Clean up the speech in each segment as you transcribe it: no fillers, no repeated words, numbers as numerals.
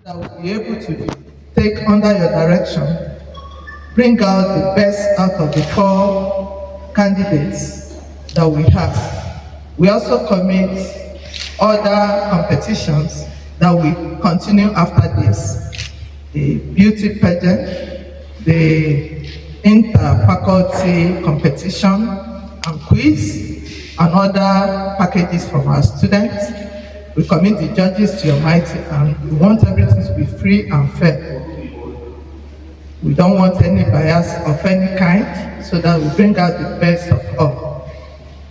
that will be able to take under your direction, bring out the best out of the 4 candidates that we have. We also commit other competitions that will continue after this. The beauty pageant, the inter-faculty competition and quiz, and other packages from our students. We commit the judges to your mighty hand. We want everything to be free and fair. We don't want any bias of any kind, so that we bring out the best of all.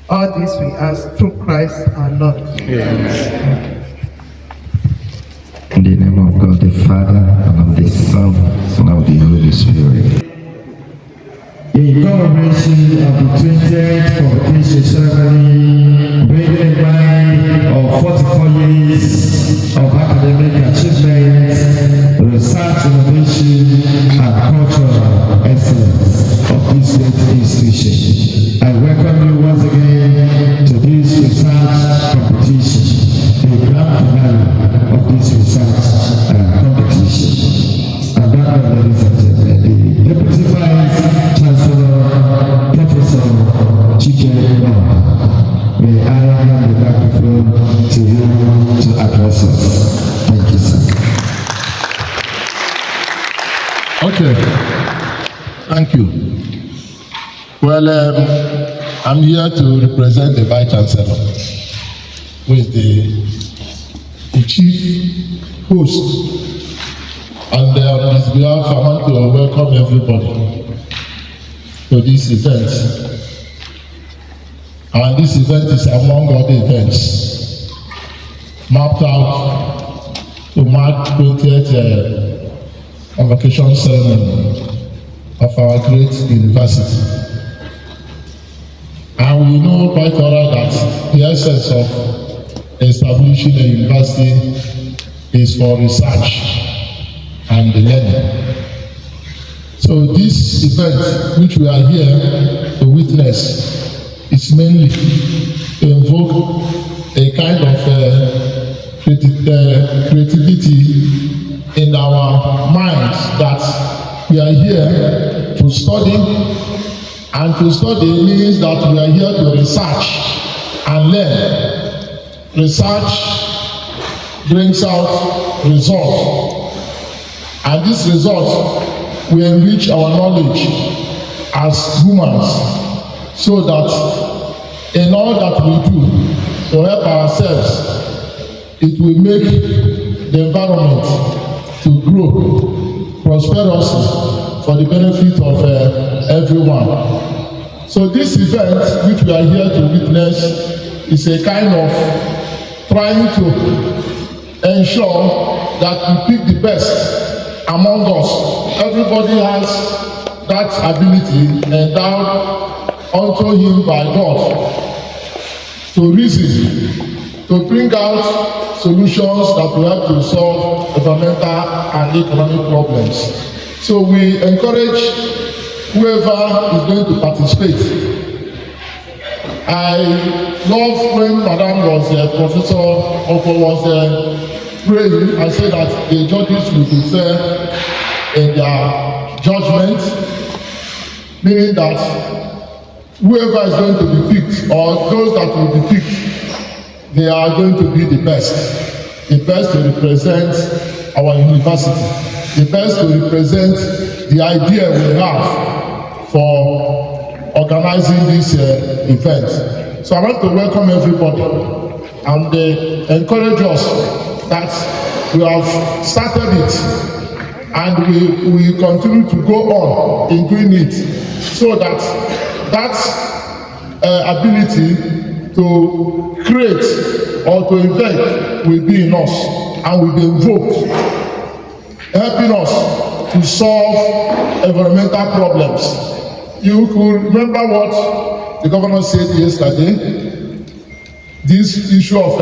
All this we ask through Christ our Lord. Amen. In the name of God the Father, and of the Son, and of the Holy Spirit. In commemoration of the 20th convocation ceremony, bringing in mind of 44 years of academic achievement, research, innovation, and cultural excellence of this great institution, I welcome you once again to this research competition, the grand finale of this research competition. And that, ladies and gentlemen, the Deputy Vice Chancellor, Professor Chike Lord. May I hand the microphone to you to address us. Thank you, sir. Okay. Thank you. Well, I'm here to represent the Vice Chancellor, who is the chief host. And on his behalf, I want to welcome everybody to this event. And this event is among other events mapped out to mark 20th convocation ceremony of our great university. And we know quite well that the essence of establishing a university is for research and learning. So this event, which we are here to witness, is mainly to invoke a kind of creativity in our minds, that we are here to study, and to study means that we are here to research and learn. Research brings out results, and this result will enrich our knowledge as humans, so that in all that we do to help ourselves, it will make the environment to grow prosperously for the benefit of everyone. So this event, which we are here to witness, is a kind of trying to ensure that we pick the best among us. Everybody has that ability endowed unto him by God to reason, to bring out solutions that will help to solve environmental and economic problems. So we encourage whoever is going to participate. I love when Madam was Professor Oko was praying and said that the judges will be fair in their judgment, meaning that whoever is going to be picked, or those that will be picked, they are going to be the best to represent our university, the best to represent the idea we have for organizing this event. So I want to welcome everybody and encourage us that we have started it, and we continue to go on in doing it, so that ability to create or to invent will be in us and will be invoked, helping us to solve environmental problems. You could remember what the governor said yesterday, this issue of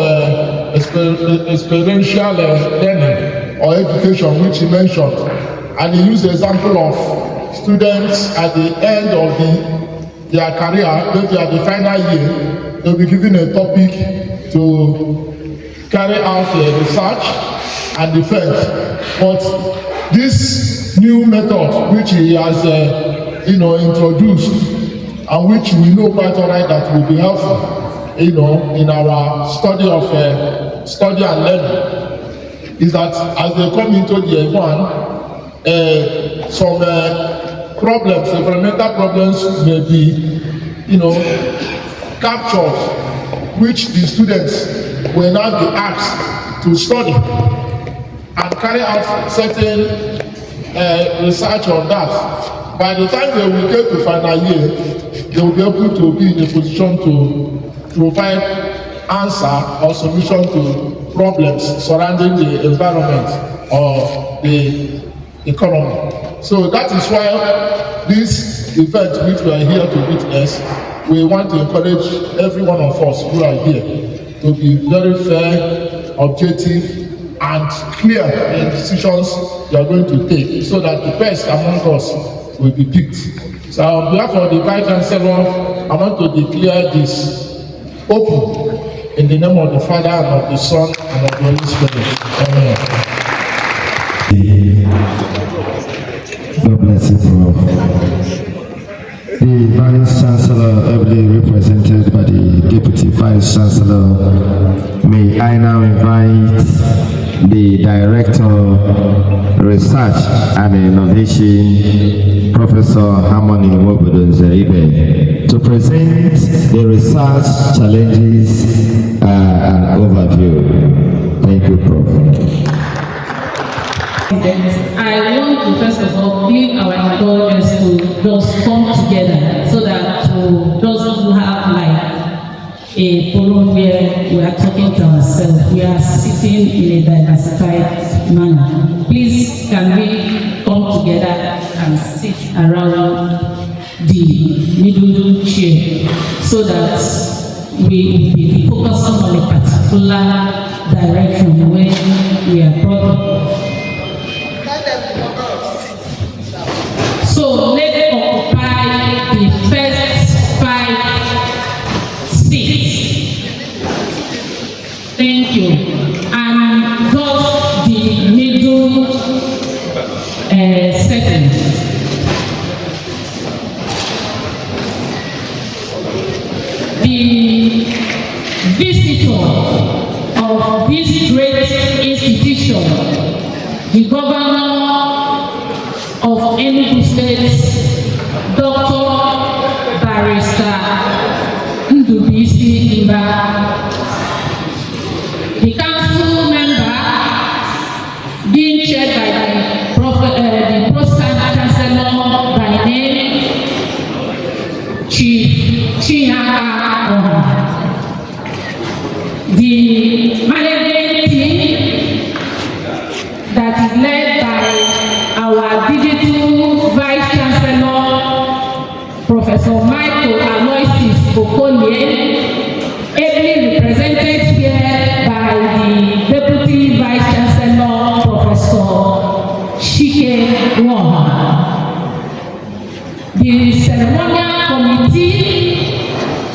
experiential learning or education, which he mentioned, and he used the example of students at the end of their career, maybe at the final year, they'll be given a topic to carry out research and defend. But this new method which he has introduced, and which we know quite alright that will be helpful, in our study and learning, is that as they come into the exam, some problems, environmental problems may be, captured, which the students will now be asked to study and carry out certain research on that. By the time they will get to final year, they will be able to be in a position to provide answer or solution to problems surrounding the environment or the economy. So that is why this event which we are here to witness, we want to encourage every one of us who are here to be very fair, objective, and clear in decisions you are going to take, so that the best among us will be picked. So on behalf of the Vice Chancellor, I want to declare this open in the name of the Father, and of the Son, and of the Holy Spirit. Amen. God bless you, Prof. The Vice Chancellor, ably represented by the Deputy Vice Chancellor, may I now invite the Director, Research and Innovation, Professor Harmony Nwobodonzeribe, to present the research challenges and overview. Thank you, Prof. I want to first of all give our employers to just come together so that to just have like a forum where we are talking to ourselves. We are sitting in a diversified manner. Please, can we come together and sit around the middle chair so that we be focusing on a particular direction where we are brought. So let's occupy the first 5 seats. Thank you. And just the middle second. The visitor of this great institution, the governor of Enugu State, Dr. Barrister Ndubisi Imba, the council member being chaired by the Pro-State Chancellor by name Chief Chinaka, the management team that is led by our digital Vice Chancellor, Professor Michael Aloysius Okolie, ably represented here by the Deputy Vice Chancellor, Professor Chike Nwoha. The ceremonial committee,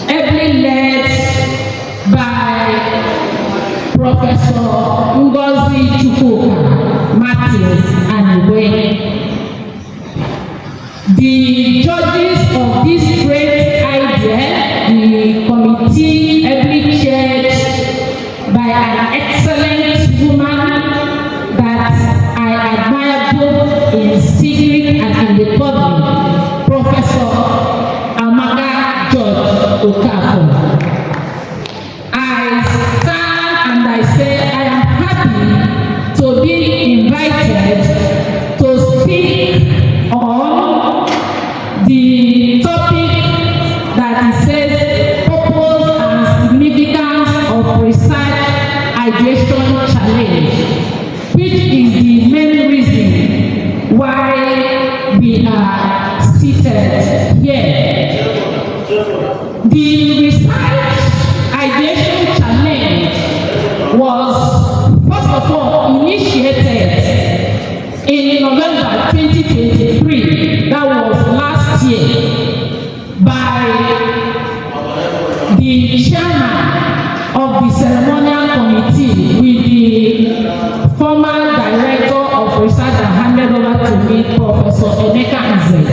ably led by Professor Ngozi Chukwuka Martins and Iwe. The judges of this great idea, the committee ably chaired by an excellent woman that I admire both in secret and in the public, Professor Amaka George Okafor. I stand and I say I am happy to be invited to speak on the topic that it says purpose and significance of research ideation challenge, which is the main reason why we are seated here. The research ideation challenge was first of all initiated in November 2023, that was last year, by the chairman of the ceremonial committee with the former director of research that handed over to me, Professor Emeka Nze.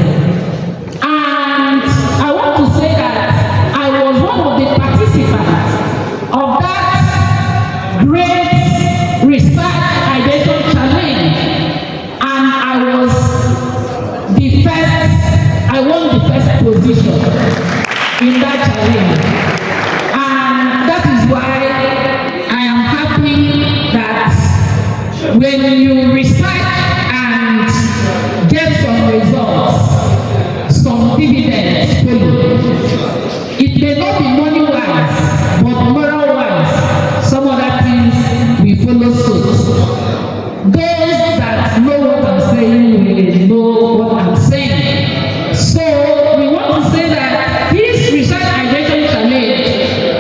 And I want to say that I was one of the participants of that great research ideation challenge, and I won the first position in that challenge. And that is why I am happy that when you research and get some results, some dividends follow. It may not be money-wise, but moral-wise, some other things will follow suit. Those that know what I'm saying will know what I'm saying. So we want to say that this research ideation challenge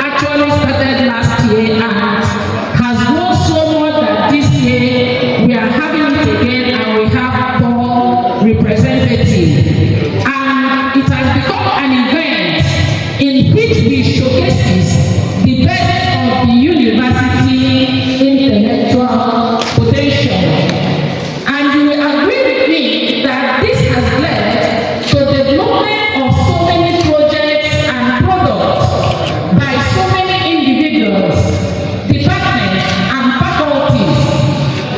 actually started last year and has grown so much that this year we are having it again and we have 4 representatives. And it has become an event in which we showcases the best of the university intellectual potential. And you will agree with me that this has led to the development of so many projects and products by so many individuals, departments, and faculties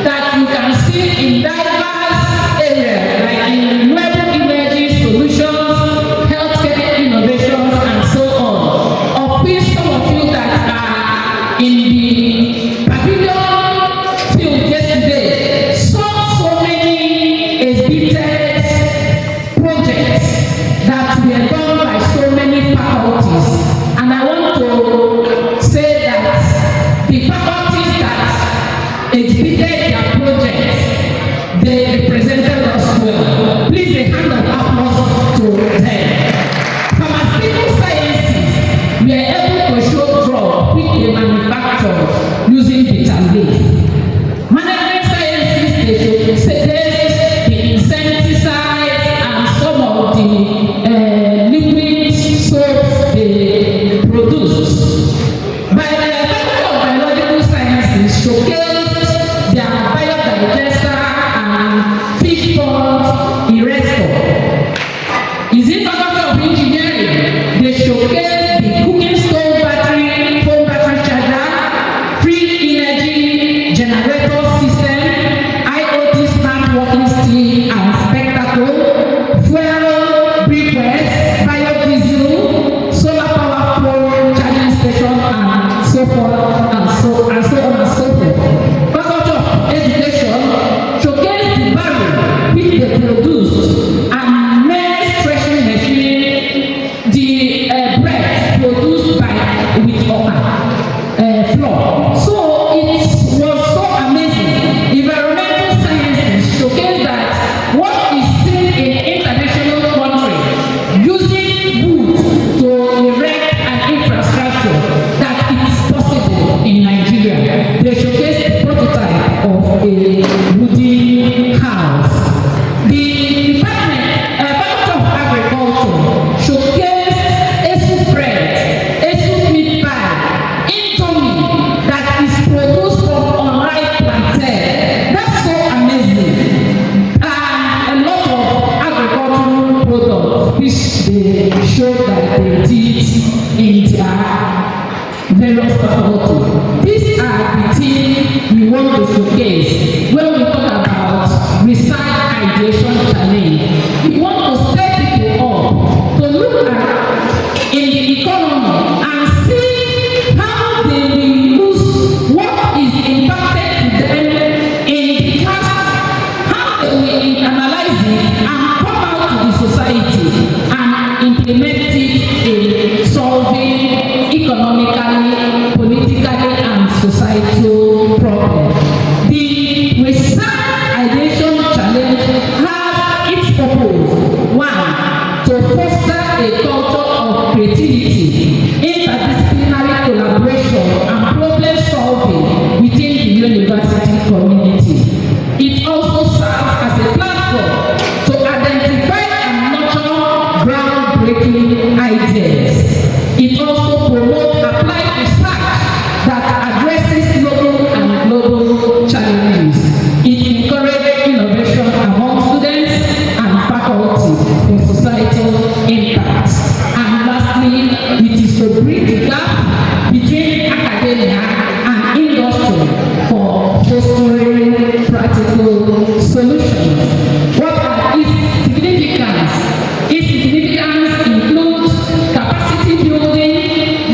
that you can see in diverse areas like in renewable energy solutions, healthcare innovations, and so on. Of which some of you that are in the pavilion field yesterday saw so many exhibited projects that were done by so many faculties. And I want to say that the faculties that exhibited their projects, they represented us well. Please, a hand of applause to them. Pharmaceutical sciences, we are able to show drug which they manufacture using bitter leaf. Management sciences, they should suggest the insecticides and some of the liquid soaps they produce. By the Faculty of Biological Sciences showcased their biodigester and fish pond eraser. Is it Faculty of Engineering? They showcased the cooking stove battery, phone battery charger, free energy generator system, IoT smart walking stick and spectacle, fuel briquettes, biodiesel, solar power phone charging station, and so forth and so on and so forth. Faculty of Education showcased the barrel which they produced and maize threshing machine, the bread produced by with flour. So it was so amazing. Environmental sciences showcased that what is seen in international countries using wood to erect an infrastructure, that it is possible in Nigeria. They showcased the prototype of a wooden house. The Faculty of Agriculture showcased Esut bread, Esut meat pie, indomie that is produced from unripe plantain. That's so amazing. And a lot of agricultural products which they showed that they did in their various faculties. These are the things we want to showcase when we talk about research ideation challenge. We want to set people up to look at in the economy and see how they will use what is impacted to them in the class, how they will analyze it and come out to the society and implement it in solving economically, politically, and societal problems. The research ideation challenge has its purpose. 1, to foster a culture of creativity, interdisciplinary collaboration, and problem solving within the university community. It also serves as a platform to identify and nurture groundbreaking ideas. It also promotes applied research practical solutions. What are its significance? Its significance includes capacity building,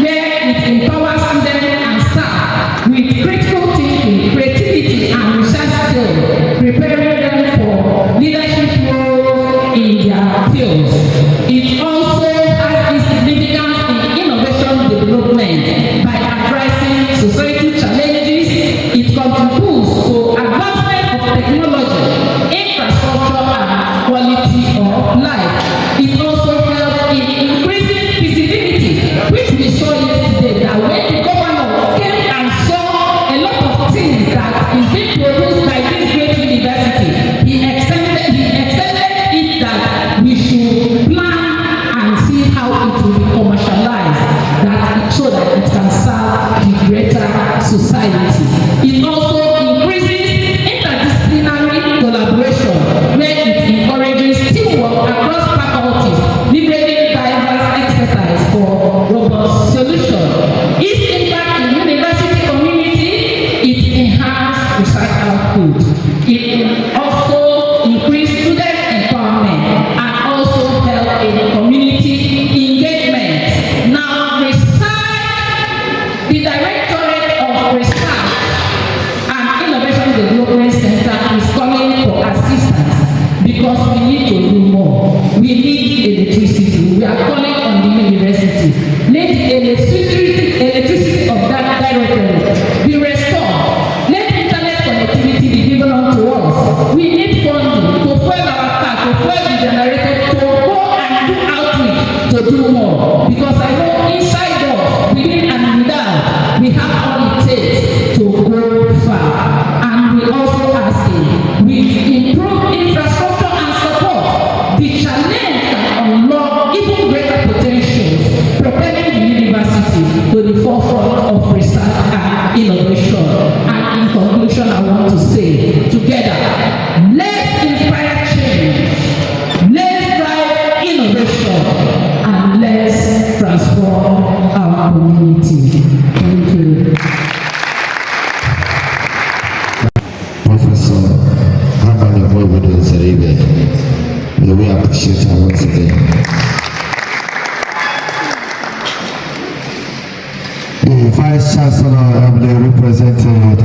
where it empowers students and staff with critical thinking, creativity, and research skills, preparing them for leadership roles in their fields. It also has its significance in innovation development by addressing society challenges. It contributes to advancement of technology, infrastructure, and quality of life. It also helps in increasing visibility, which we saw yesterday, that when the governor came and saw a lot of things that is being produced by this great university, he extended it that we should plan and see how it will be commercialized, so that it can serve the greater society. It also increases interdisciplinary collaboration, where it encourages teamwork across faculties, leveraging diverse expertise for robust solutions. Its impact in university community, it enhances research output. It also increases student empowerment and also help in community engagement. Now, the Directorate of Research and Innovation Development Center is coming for assistance because we need to do more. We need electricity. We are calling on the university. Let the electricity of that directorate be restored. Let internet connectivity be given unto us. We need funding to fuel our car, to fuel the generator, to go and do outreach, to do more. Because I know inside us, within and without, we have all it takes to go far. And we also asking, with improved infrastructure and support, the challenge can unlock even greater potentials, propelling the university to the forefront of research and innovation. And in conclusion, I want to say, together, let's inspire change, let's drive innovation, and let's transform our community. Thank you. Professor Hamani Obodo Zeribe, may we appreciate her once again. The Vice Chancellor ably represented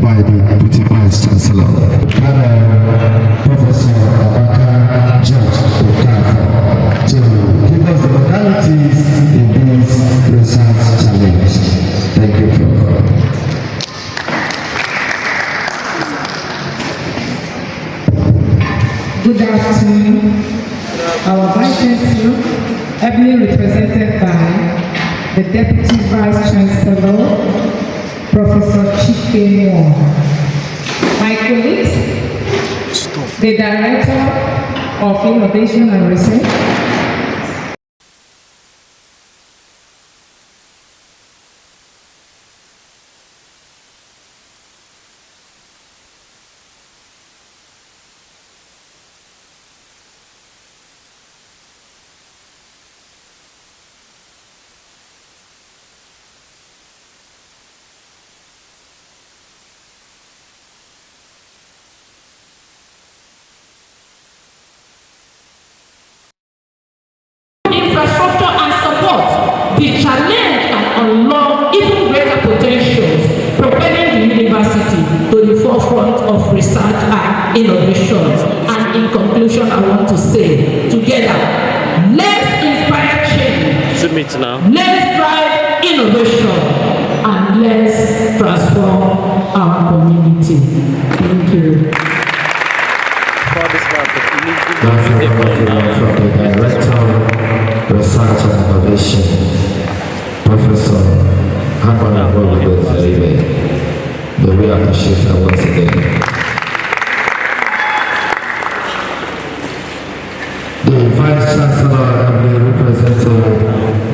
by the Deputy Vice Chancellor, Professor Abaka George Okafor, to give us the modalities in this research challenge. Thank you, Prof. Good afternoon. Our Vice Chancellor, ably represented by the Deputy Vice Chancellor, Professor Chike Moore. My colleagues, the Director of Innovation and Research, infrastructure and support, the challenge can unlock even greater potentials, propelling the university to the forefront of research and innovation. And in conclusion, I want to say, together, let's inspire change, let's drive innovation, and let's transform our community. Thank you. From the Director, Research and Innovation, Professor Hamani Obodo Zeribe, may we appreciate her once again. The Vice Chancellor ably represented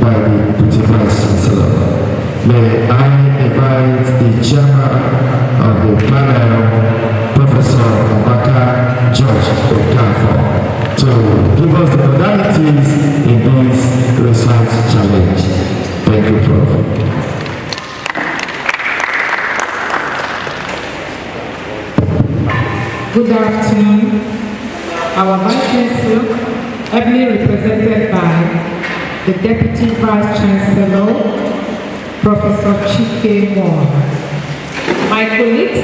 by the Deputy Vice Chancellor. May I invite the Chairman of the panel, Professor Abaka George Okafor, to give us the modalities in this research challenge. Thank you, Prof. Good afternoon. Our Vice Chancellor, ably represented by the Deputy Vice Chancellor, Professor Chike Moore. My colleagues,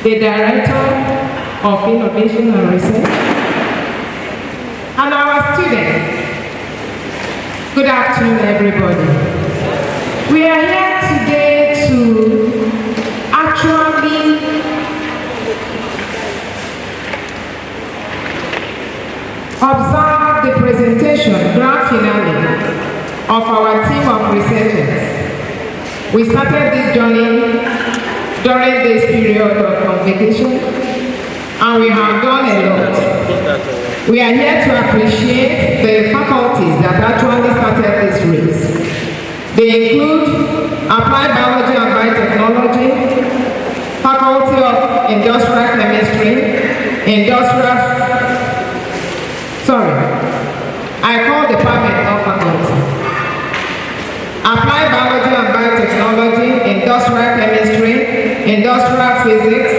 the Director of Innovation and Research, and our students. Good afternoon, everybody. We are here today to actually observe the presentation, grand finale, of our team of researchers. We started this journey during this period of convocation, and we have done a lot. We are here to appreciate the faculties that actually started this race. They include Applied Biology and Biotechnology, Faculty of Industrial Chemistry, I call department not faculty. Applied Biology and Biotechnology, Industrial Chemistry, Industrial Physics,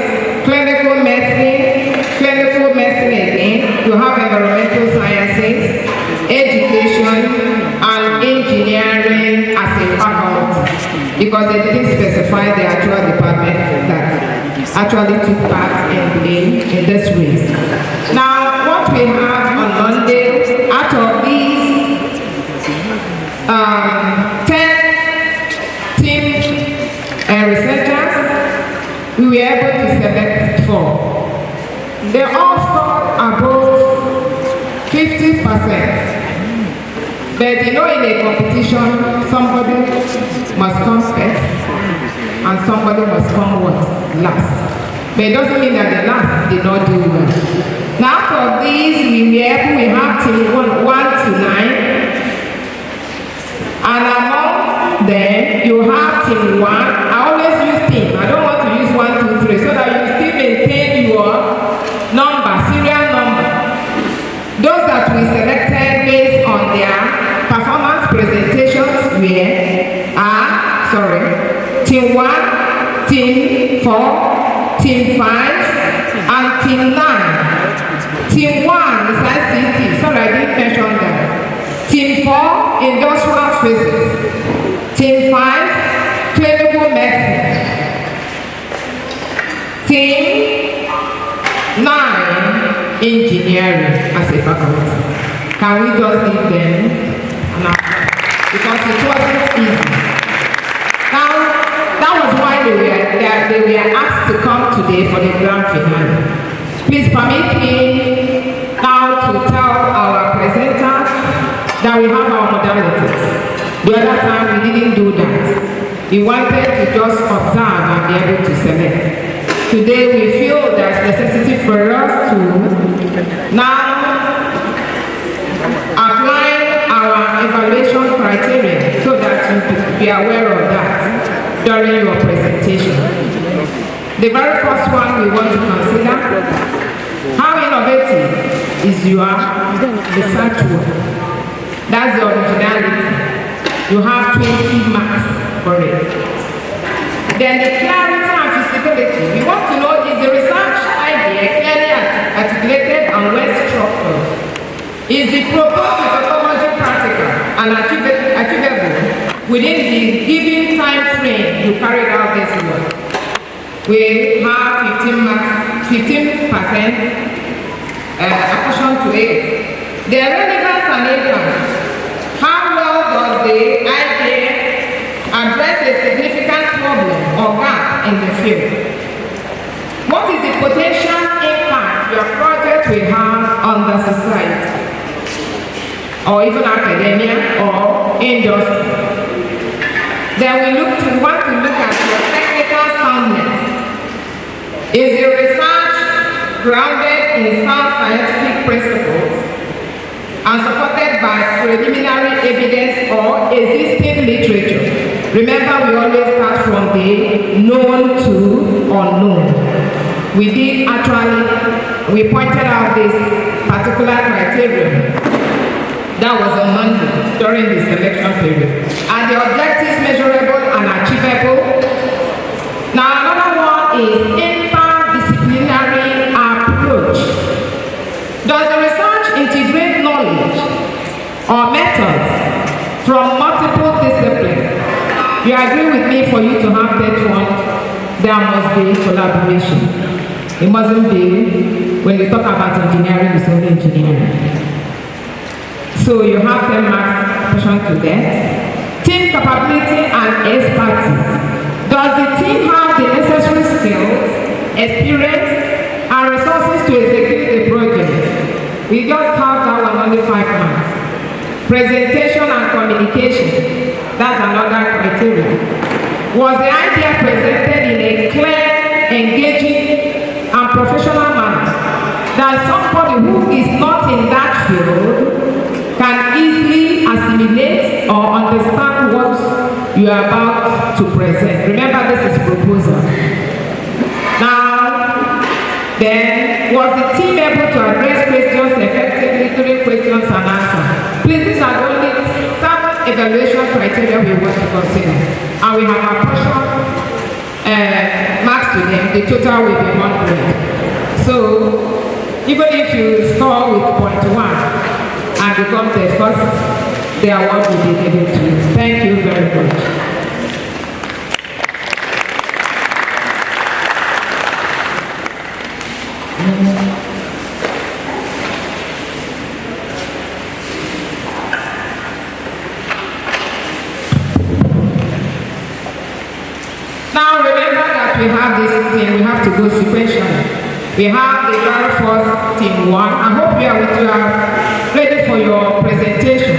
Clinical Medicine again, you have Environmental Sciences, Education, and Engineering as a faculty, because they didn't specify the actual department that actually took part in this race. Now, what we have on Monday, out of these 10 team researchers, we were able to select 4. They all scored above 50%. But you know, in a competition, somebody must come first and somebody must come last. But it doesn't mean that the last did not do well. Now, out of these, we have team 1 to 9. And among them, you have team 1. I always use team. I don't want to use 1, 2, 3, so that you still maintain your number, serial number. Those that we selected based on their performance presentations team 1, team 4, team 5, and team 9. Team 1 is ICT, sorry I didn't mention that. Team 4, Industrial Physics. Team 5, Clinical Medicine. Team 9, Engineering as a faculty. Can we just leave them? Because it wasn't easy. Now, that was why they were asked to come today for the grand finale. Please permit me now to tell our presenters that we have our modalities. The other time we didn't do that. We wanted to just observe and be able to select. Today we feel there's necessity for us to now apply our evaluation criteria so that you can be aware of that during your presentation. The very first one we want to consider, how innovative is your research work? That's the originality. You have 20 marks for it. Then the clarity and feasibility. We want to know, is the research idea clearly articulated and well structured? Is the proposed methodology practical and achievable within the given time frame you carried out this work? We have 15% apportion to it. The relevance and impact. How well does the idea address a significant problem or gap in the field? What is the potential impact your project will have on the society, or even academia or industry? Then we want to look at your technical soundness. Is the research grounded in sound scientific principles and supported by preliminary evidence or existing literature? Remember, we always start from the known to unknown. We pointed out this particular criterion that was on Monday during the selection period. Are the objectives measurable and achievable? Now, another one is interdisciplinary Does the research integrate knowledge or methods from multiple disciplines? You agree with me, for you to have that one, there must be collaboration. It mustn't be, when you talk about engineering, it's only engineering. So you have 10 marks portion to that. Team capability and expertise. Does the team have the necessary skills, experience, and resources to execute the project? We just have that one, only 5 marks. Presentation and communication. That's another criteria. Was the idea presented in a clear, engaging, and professional manner that somebody who is not in that field can easily assimilate or understand what you are about to present? Remember, this is proposal. Now, then, was the team able to address questions effectively during questions and answers? Please, these are the only evaluation criteria we want to consider, and we have apportioned marks to them. The total will be 100. So even if you score with 0.1 and become the first, the award will be given to you. Thank you very much. We have this thing, we have to go sequentially. We have the very first team 1. I hope you are ready for your presentation.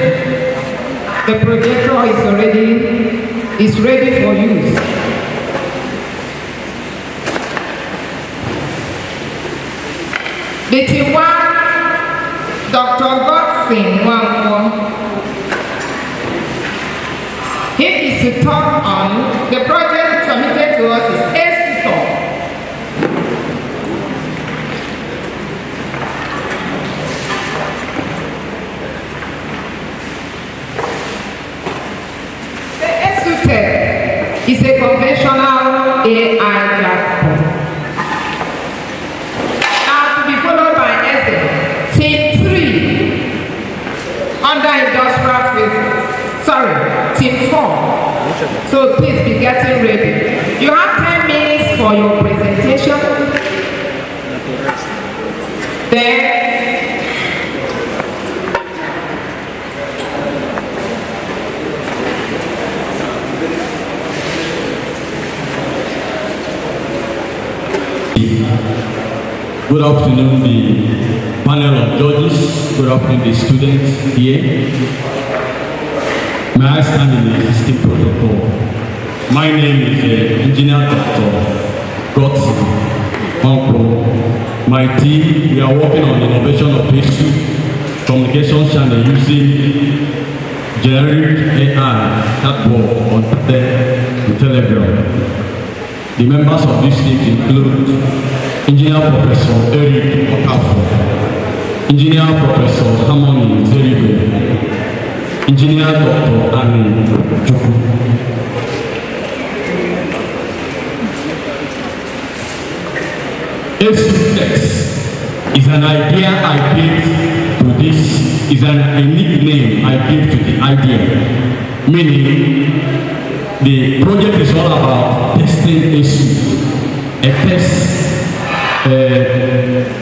The projector is ready for use. The team 1, Dr. Godson Wangwo. He is to talk on the project submitted to us is Esut. The Esut is a conventional AI platform. Now to be followed by Esut, team 3 under industrial physics. Sorry, team 4. So please be getting ready. You have 10 minutes for your presentation. Then good afternoon, the panel of judges. Good afternoon, the students here. May I stand in the existing protocol? My name is Engineer Dr. Godson Wangwo. My team, we are working on the innovation of Esut communication channel using generic AI chatbot on Telegram. The members of this team include Engineer Professor Eric Okafo, Engineer Professor Harmony Zeribe, Engineer Dr. Annie Chukwu. Esut is an idea I gave to this, is a nickname I gave to the idea. Meaning, the project is all about testing Esut, a test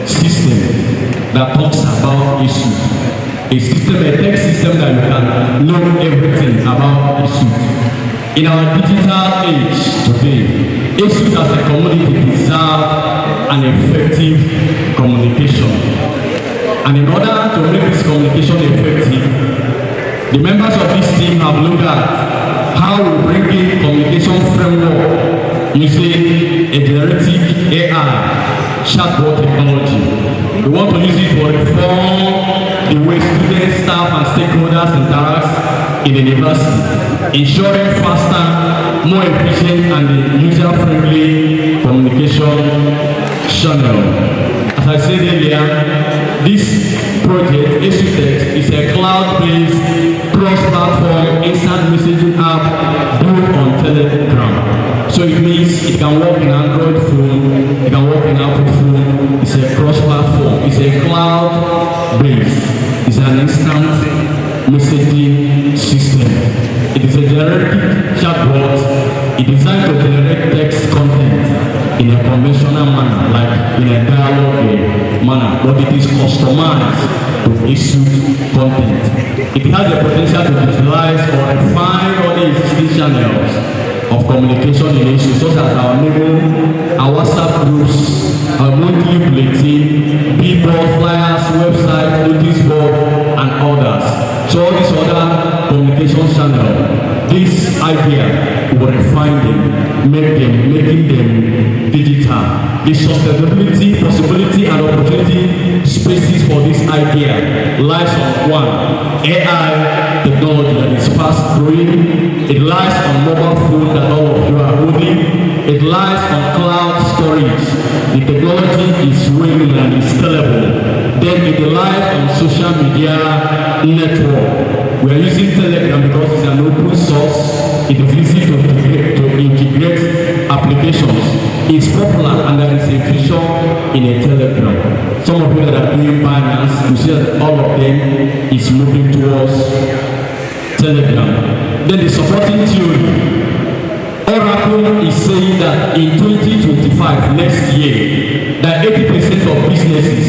system that talks about Esut. A system, a tech system that you can know everything about Esut. In our digital age today, Esut as a community deserves an effective communication. And in order to make this communication effective, the members of this team have looked at how we bring in communication framework using a generative AI chatbot technology. We want to use it to reform the way students, staff, and stakeholders interact in the university, ensuring faster, more efficient, and user-friendly communication channel. As I said earlier, this project, Esut, is a cloud-based cross-platform instant messaging app built on Telegram. So it means it can work in Android phone, it can work in Apple phone. It's a cross-platform. It's a cloud an instant messaging system. It is a generic chatbot. It is designed to generate text content in a conventional manner, like in a dialogue manner, but it is customized to Esut content. It has the potential to visualize or refine all the existing channels of communication in Esut, such as our memo, our WhatsApp groups, our monthly bulletin, billboard, flyers, website, notice board, and others. So all these other communication channels, this idea will refine them, making them digital. The sustainability, possibility, and opportunity spaces for this idea lies on one, AI technology that is fast growing. It lies on mobile phone that all of you are holding. It lies on cloud storage. The technology is winning and is scalable. Then it relies on social media network. We are using Telegram because it's an open source. It is easy to integrate applications. It's popular and there is a feature in a Telegram. Some of you that are doing finance, you see that all of them is moving towards Telegram. Then the supporting theory. Oracle is saying that in 2025, next year, that 80% of businesses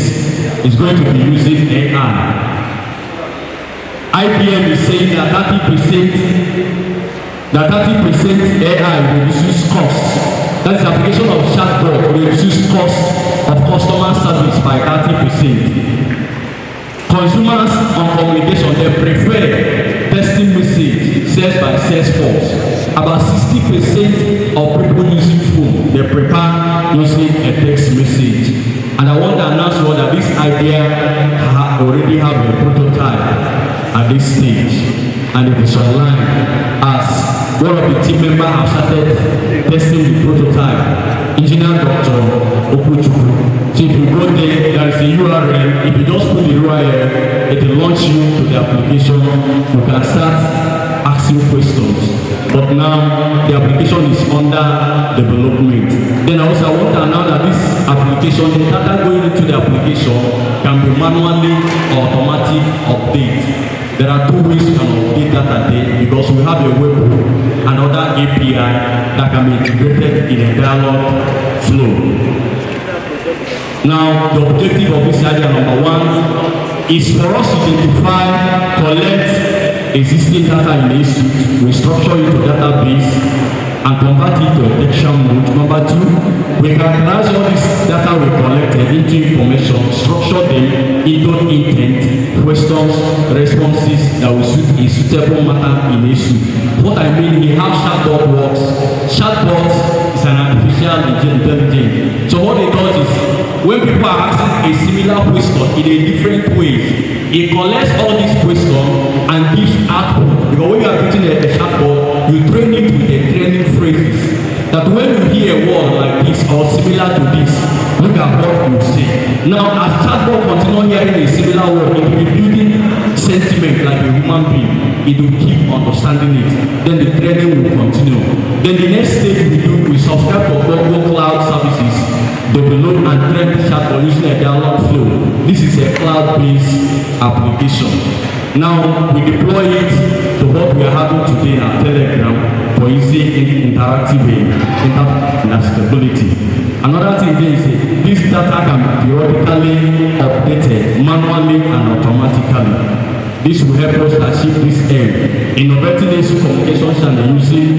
is going to be using AI. IBM is saying that 30% AI will reduce costs. That is application of chatbot will reduce cost of customer service by 30%. Consumers on communication, they prefer texting message sent by Salesforce. About 60% of people using phone, they prefer using a text message. And I want to announce that this idea already have a prototype at this stage, and it is online as one of the team members have started testing the prototype, Engineer Dr. Okuchukwu. So if you go there, there is a URL. If you just put the URL, it will launch you to the application. You can start asking questions. But now the application is under development. Then also I want to announce that this application, the data going into the application can be manually or automatic update. There are two ways you can update data there because we have a web and other API that can be integrated in a dialogue flow. Now, the objective of this idea, number one, is for us to identify, collect existing data in Esut, we structure it to database and convert it to a detection mode. Number two, we characterize all this data we collected into information, structure them into intent, questions, responses that will suit a suitable matter in Esut. What I mean, we have chatbot works. Chatbot is an artificial intelligence. So what it does is, when people are asking a similar question in a different way, it collects all these questions and gives output. Because when you are creating a chatbot, you train it with a training phrases. That when you hear a word like this or similar to this, look at what you say. Now, as chatbot continue hearing a similar word, it will be building sentiment like a human being. It will keep understanding it. Then the training will continue. Then the next stage we do, we subscribe to Google Cloud services, develop and train the chatbot using a dialogue flow. This is a cloud-based application. Now we deploy it to what we are having today in our Telegram for easy interactive stability. Another thing is this data can be periodically updated manually and automatically. This will help us achieve this aim. Innovating Esut communication channel using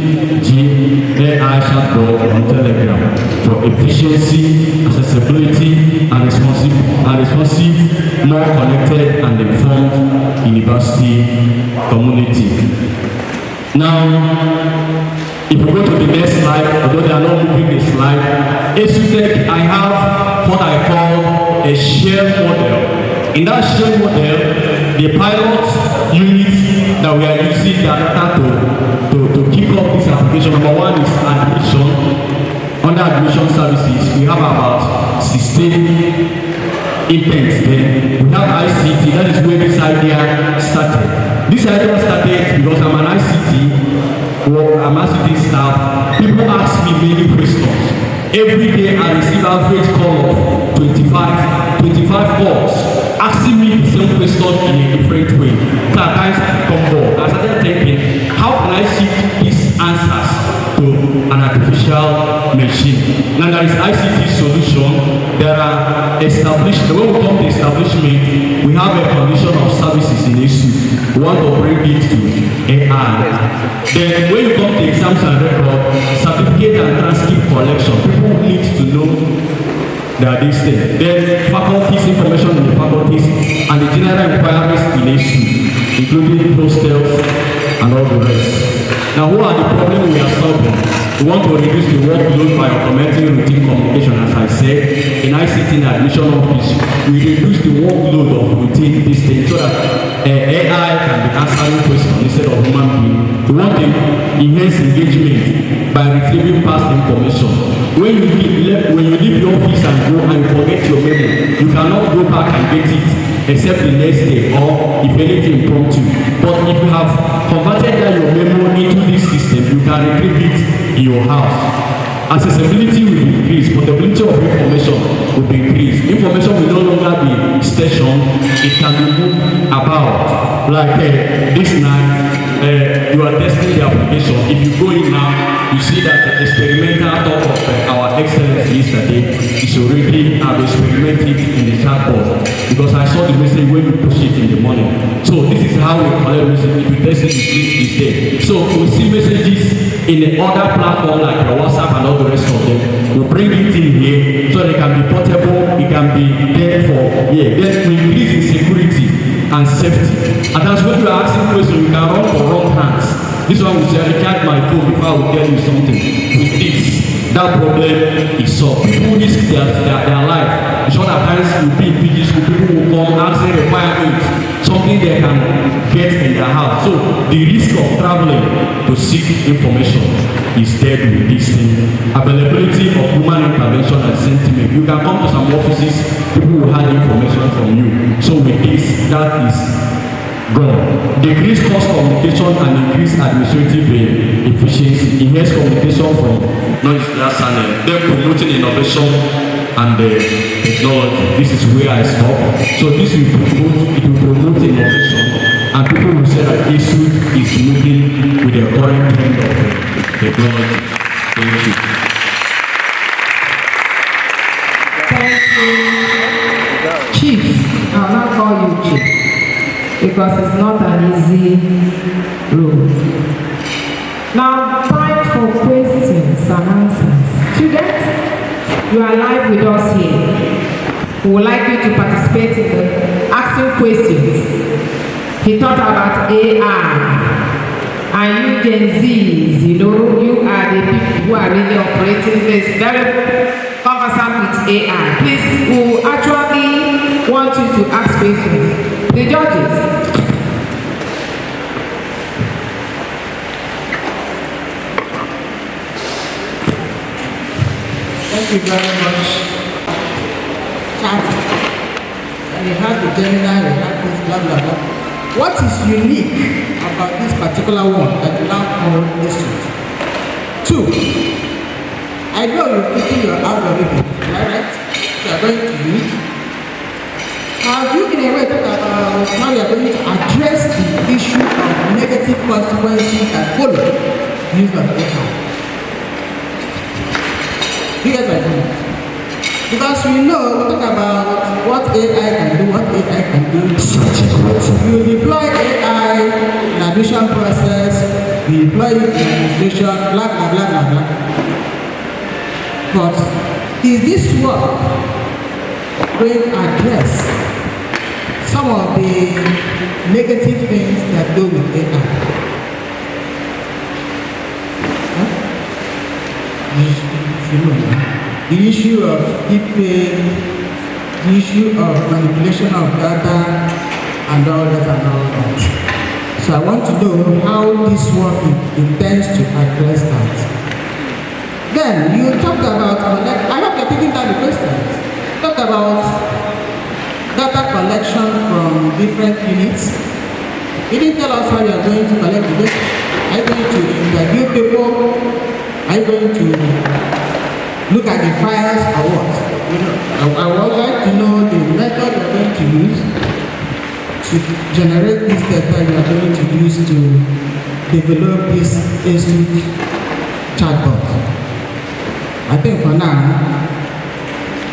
AI chatbot on Telegram for efficiency, accessibility, and responsive, more connected and informed university community. Now, if we go to the next slide, although they are not moving the slide, Esut, I have what I call a share model. In that share model, the pilot unit that we are using data to kick off this application, number one is admission. Under admission services, we have about 16 intents there. We have ICT, that is where this idea started. This idea started because I'm an ICT staff. People ask me many questions. Every day I receive average call of 25 calls asking me asking the same question in a different way. So at times I become bored. I started thinking, how can I shift these answers to an artificial machine? Now there is ICT solution. There are established. When we come to establishment, we have a condition of services in Esut. We want to bring it to AI. Then when you come to exams and record, certificate and transcript collection, people need to know that this thing. Then faculties, information in the faculties, and the general inquiries in Esut, including hostels and all the rest. Now, what are the problems we are solving? We want to reduce the workload by automating routine communication, as I said. In ICT and admission office, we reduce the workload of routine this thing so that AI can be answering questions instead of human being. We want to enhance engagement by retrieving past information. When you leave the office and go and you forget your memo, you cannot go back and get it except the next day or if anything impromptu. But if you have converted that your memo into this system, you can retrieve it in your house. Accessibility will increase, portability of information will increase. Information will no longer be stationed, it can be moved about. Like this night, you are testing the application. If you go in now, you see that the experimental talk of our excellence yesterday is already experimented in the chatbot, because I saw the message when you push it in the morning. So this is how we collect messages. If you test it, it's there. So we see messages in the other platform like WhatsApp and all the rest of them. We bring it in here so they can be portable, it can be there for then we increase in security and safety. And that's when you are asking questions, you can run for wrong hands. This one will say, I recharge my phone before I will tell you something. With this, that problem is solved. People risk their life. It's not at times will be in PG school, people will come answering requirements, something they can get in their house. So the risk of traveling to seek information is dead with this thing. Availability of human intervention and sentiment. You can come to some offices, people will have information from you. So with this, that is gone. Decrease cost communication and increase administrative efficiency. Enhance communication from non-digital channel. Then promoting innovation and technology. This is where I stop. So this will promote innovation, and people will say that Esut is moving with the current trend of technology. Thank you. Thank you, Chief. I'll not call you Chief, because it's not an easy road. Now, time for questions and answers. Students, you are live with us here. We would like you to participate in the asking questions. He talked about AI. And you Gen Zs, you are the people who are really operating this very conversant with AI. Please, we will actually want you to ask questions. The judges. Thank you very much. Chat. And we have the Gemini, we have this blah blah blah. What is unique about this particular one that you now call Esut? 2. I know you're putting your algorithm, right? You are going to use. Have you in a way talked about how you are going to address the issue of negative consequences that follow use of AI? You get my point? Because we know, we talk about what AI can do, what AI can do. You deploy AI in admission process, you deploy it in administration, blah, blah, blah, blah, blah. But is this work going to address some of the negative things that go with AI? Huh? The issue of deepfake, the issue of manipulation of data, and all that. So I want to know how this work intends to address that. Then you talked about, I hope you're taking down the questions. Talk about data collection from different units. You didn't tell us how you are going to collect the data. Are you going to interview people? Are you going to look at the files or what? I would like to know the method you're going to use. to generate this data we are going to use to develop this Esut chatbot. I think for now,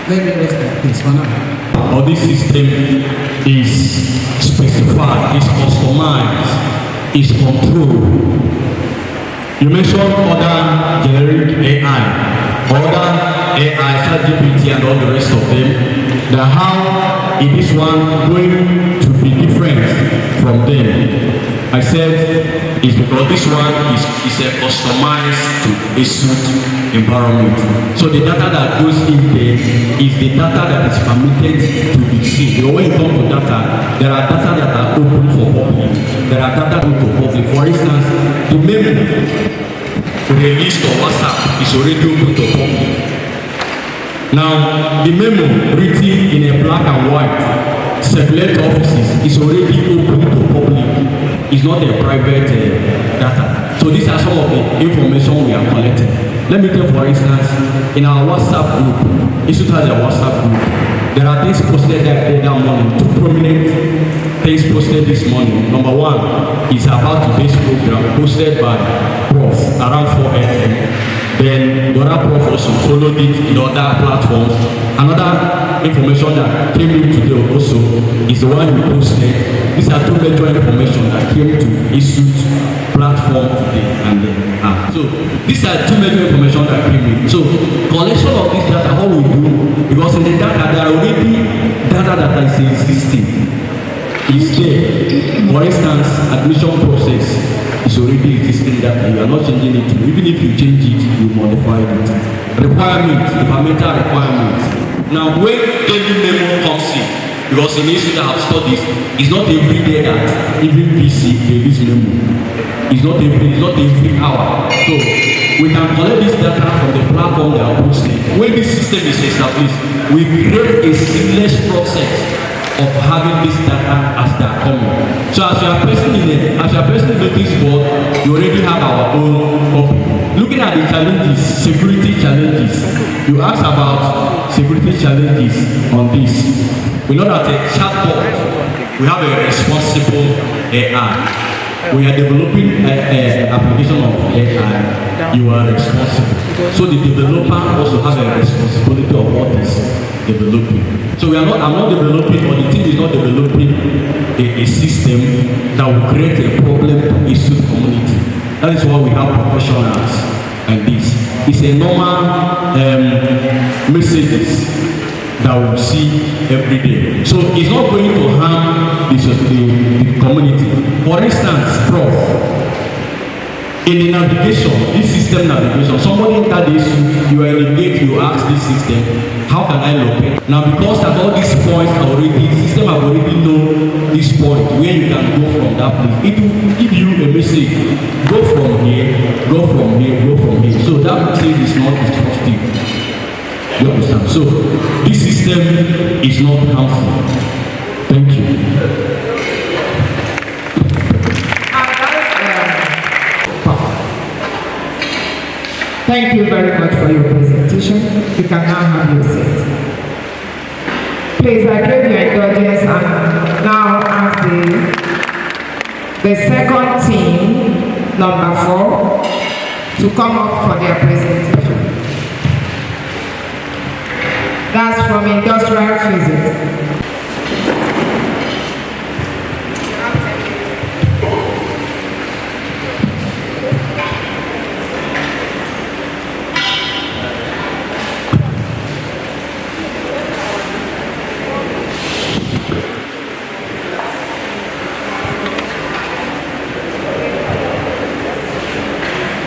let me rest at this for now. Or this system is specified, is customized, is controlled. You mentioned other generic AI, other AI, ChatGPT and all the rest of them. That how is this one going to be different from them? I said it's because this one is customized to Esut environment. So the data that goes in there is the data that is permitted to be seen. You know, when you come to data, there are data that are open for public. There are data open for public. For instance, the memo released on WhatsApp is already open to public. Now, the memo written in a black and white circulate offices is already open to public. It's not a private data. So these are some of the information we are collecting. Let me take for instance, in our WhatsApp group, Esut has a WhatsApp group. There are things posted that morning, two prominent things posted this morning. Number one is about today's program posted by Prof around 4 a.m. Then the other prof also followed it in other platforms. Another information that came in today also is the one we posted. These are two major information that came to Esut platform today and then so these are two major information that came in. So collection of this data, how we do, because in the data there are already data that is existing. Is there. For instance, admission process is already existing data. You are not changing it. Even if you change it, you modify it. Requirements, environmental requirements. Now, when daily memo comes in, because in Esut I have studies, it's not every day that even PC release memo. It's not every hour. So we can collect this data from the platform they are posting. When this system is established, we create a seamless process of having this data as they are coming. So as you are pressing this board, you already have our own copy. Looking at the challenges, security challenges, you asked about security challenges on this. We know that a chatbot, we have a responsible AI. We are developing an application of AI. You are responsible. So the developer also has a responsibility of what is developing. So I'm not developing, or the team is not developing a system that will create a problem to Esut community. That is why we have professionals and this. It's a normal messages that we see every day. So it's not going to harm the community. For instance, Prof, in the navigation, this system navigation, somebody entered this, you are in the gate, you ask this system, how can I locate? Now because at all these points are already, the system have already known this point where you can go from that place. It will give you a message, go from here, go from here, go from here. So that message is not destructive. You understand? So this system is not harmful. Thank you. Thank you very much for your presentation. You can now have your seat. Please, I crave your indulgence and now ask the second team, number 4, to come up for their presentation. That's from Industrial Physics.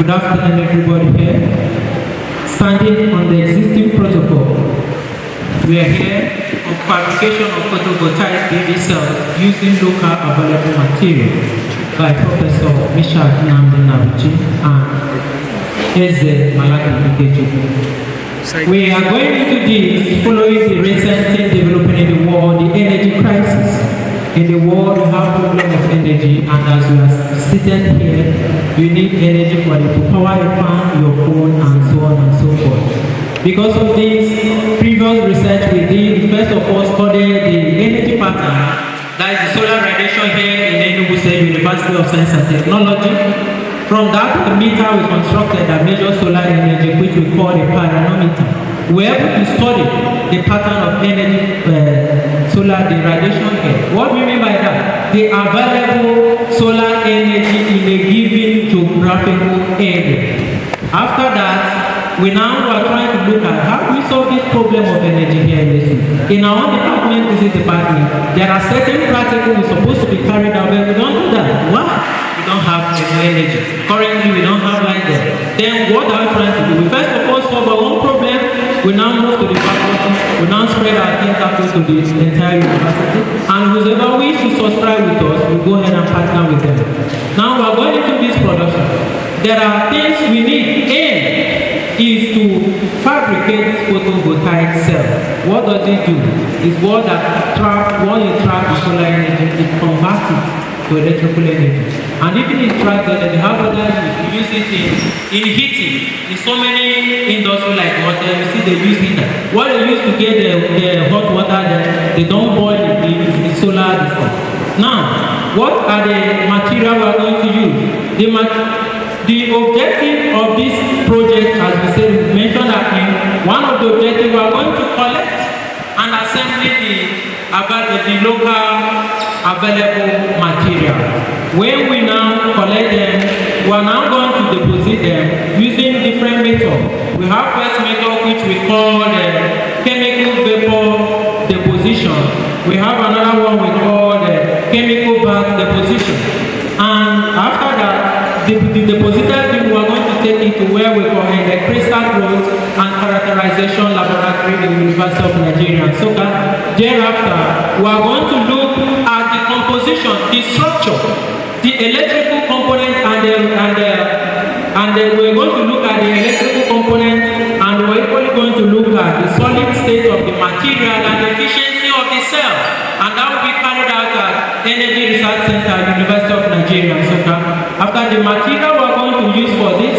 Good afternoon, everybody here. Standing on the existing protocol, we are here on fabrication of photovoltaic PV cells using local available material by Professor Misha Nnamdi and Eze Malaki. We are going into this following the recent thing developing in the world, the energy crisis. In the world, you have problem of energy, and as you are sitting here, you need energy for it to power your fan, your phone, and so on and so forth. Because of this previous research we did, first of all studied the energy pattern That is the solar radiation here in Enugu State University of Science and Technology. From that meter, we constructed a major solar energy, which we call a pyranometer. We are able to study the pattern of energy, solar radiation here. What do we mean by that? The available solar energy in a given geographical area. After that, we now are trying to look at how we solve this problem of energy here in Esut. In our own department, this is department, there are certain practicals we're supposed to be carried out, but we don't do that. Why? We don't have energy. Currently, we don't have light there. Then what are we trying to do? We first of all solve our own problem. We now move to the faculty. We now spread our tentacles to the entire university. And whoever wishes to subscribe with us, we go ahead and partner with them. Now we are going into this production. There are things we need. Aim is to fabricate this photovoltaic cell. What does it do? It's what that trap, when you trap the solar energy, it converts it to electrical energy. And even in traps energy, how do they use it in heating? In so many industries like water, you see they use heater. What they use to get the hot water, they don't boil it, it's solar before. Now, what are the materials we are going to use? The objective of this project, as we said, we mentioned that one of the objectives we are going to collect and assemble the local available material. When we now collect them, we are now going to deposit them using different methods. We have first method which we call chemical vapor deposition. We have another one we call chemical bath deposition. And after that, the deposited thing we are going to take it to where we call the crystal growth and characterization laboratory in the University of Nigeria. So that thereafter, we are going to look at the composition, the structure, the electrical component, and we're going to look at the electrical component, and we're equally going to look at the solid state of the material and the efficiency of the cell. And that will be carried out at Energy Research Center at University of Nigeria. So after the material we are going to use for this,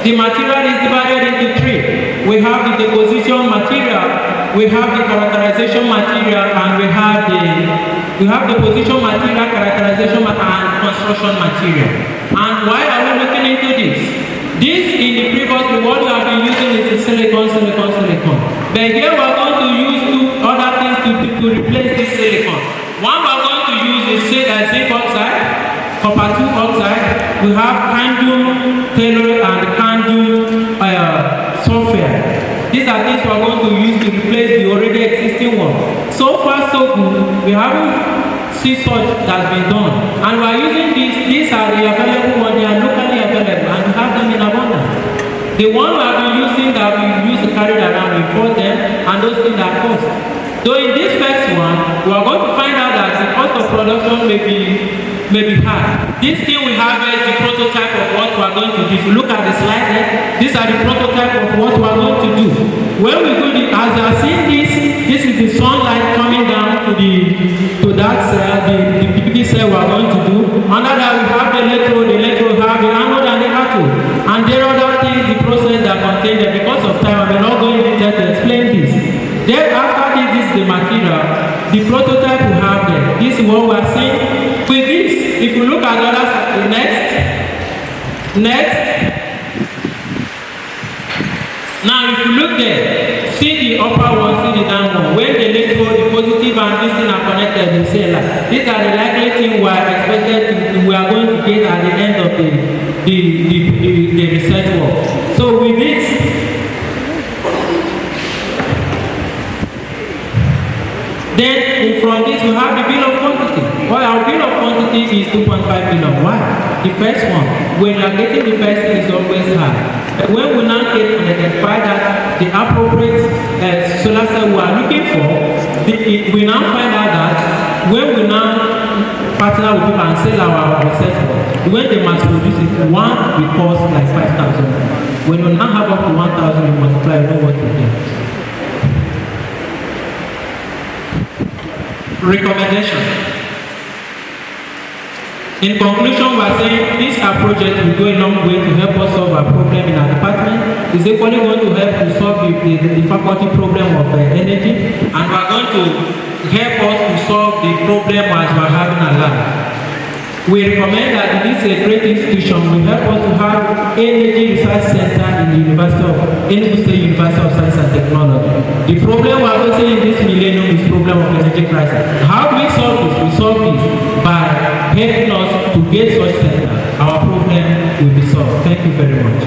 the material is divided into three. We have the deposition material, we have the characterization material, and we have deposition material, characterization and construction material. And why are we looking into this? This in the previous, what we have been using is the silicon. But here we are going to use two other things to replace this silicon. One we are going to use is zinc oxide, copper 2 oxide. We have candium tellurate and candium sulfate. These are things we are going to use to replace the already existing one. So far so good, we haven't seen such that's been done. And we are using these are the available ones, they are locally available, and we have them in abundance. The one we have been using that we use to carry around, we import them, and those things are cost. So in this first one, we are going to find out that the cost of production may be high. This thing we have is the prototype of what we are going to do. If you look at the slide there, these are the prototype of what we are going to do. When we do this, as you are seeing this is the sunlight coming down to that cell, the PPP cell we are going to do. Under that we have the electrode have the anode and the cathode. And there are other things, the process that contain them. Because of time, I may not go into detail to explain this. Then after this is the material, the prototype we have there. This is what we are seeing. With this, if you look at others, next. Now if you look there, see the upper one, see the down one. When the electrode, the positive and this thing are connected, you say like, these are the likely things we are going to get at the end of the research work. So with this, then from this we have the bill of quantity. Well, our bill of quantity is 2.5 billion. Why? The first one, when you are getting the first thing is always high. But when we now get and identify that the appropriate solar cell we are looking for, we now find out that when we now partner with people and sell our research work, when they mass produce it, one will cost like 5,000. When we now have up to 1,000, we multiply, you know what we get. Recommendation. In conclusion, we are saying this our project will go a long way to help us solve our problem in our department. It's equally going to help to solve the faculty problem of energy, and we are going to help us to solve the problem as we are having a lab. We recommend that this is a great institution will help us to have energy research center in the University of Enugu State University of Science and Technology. The problem we are facing in this millennium is problem of energy crisis. How do we solve this? We solve this by helping us to get such center. Our problem will be solved. Thank you very much.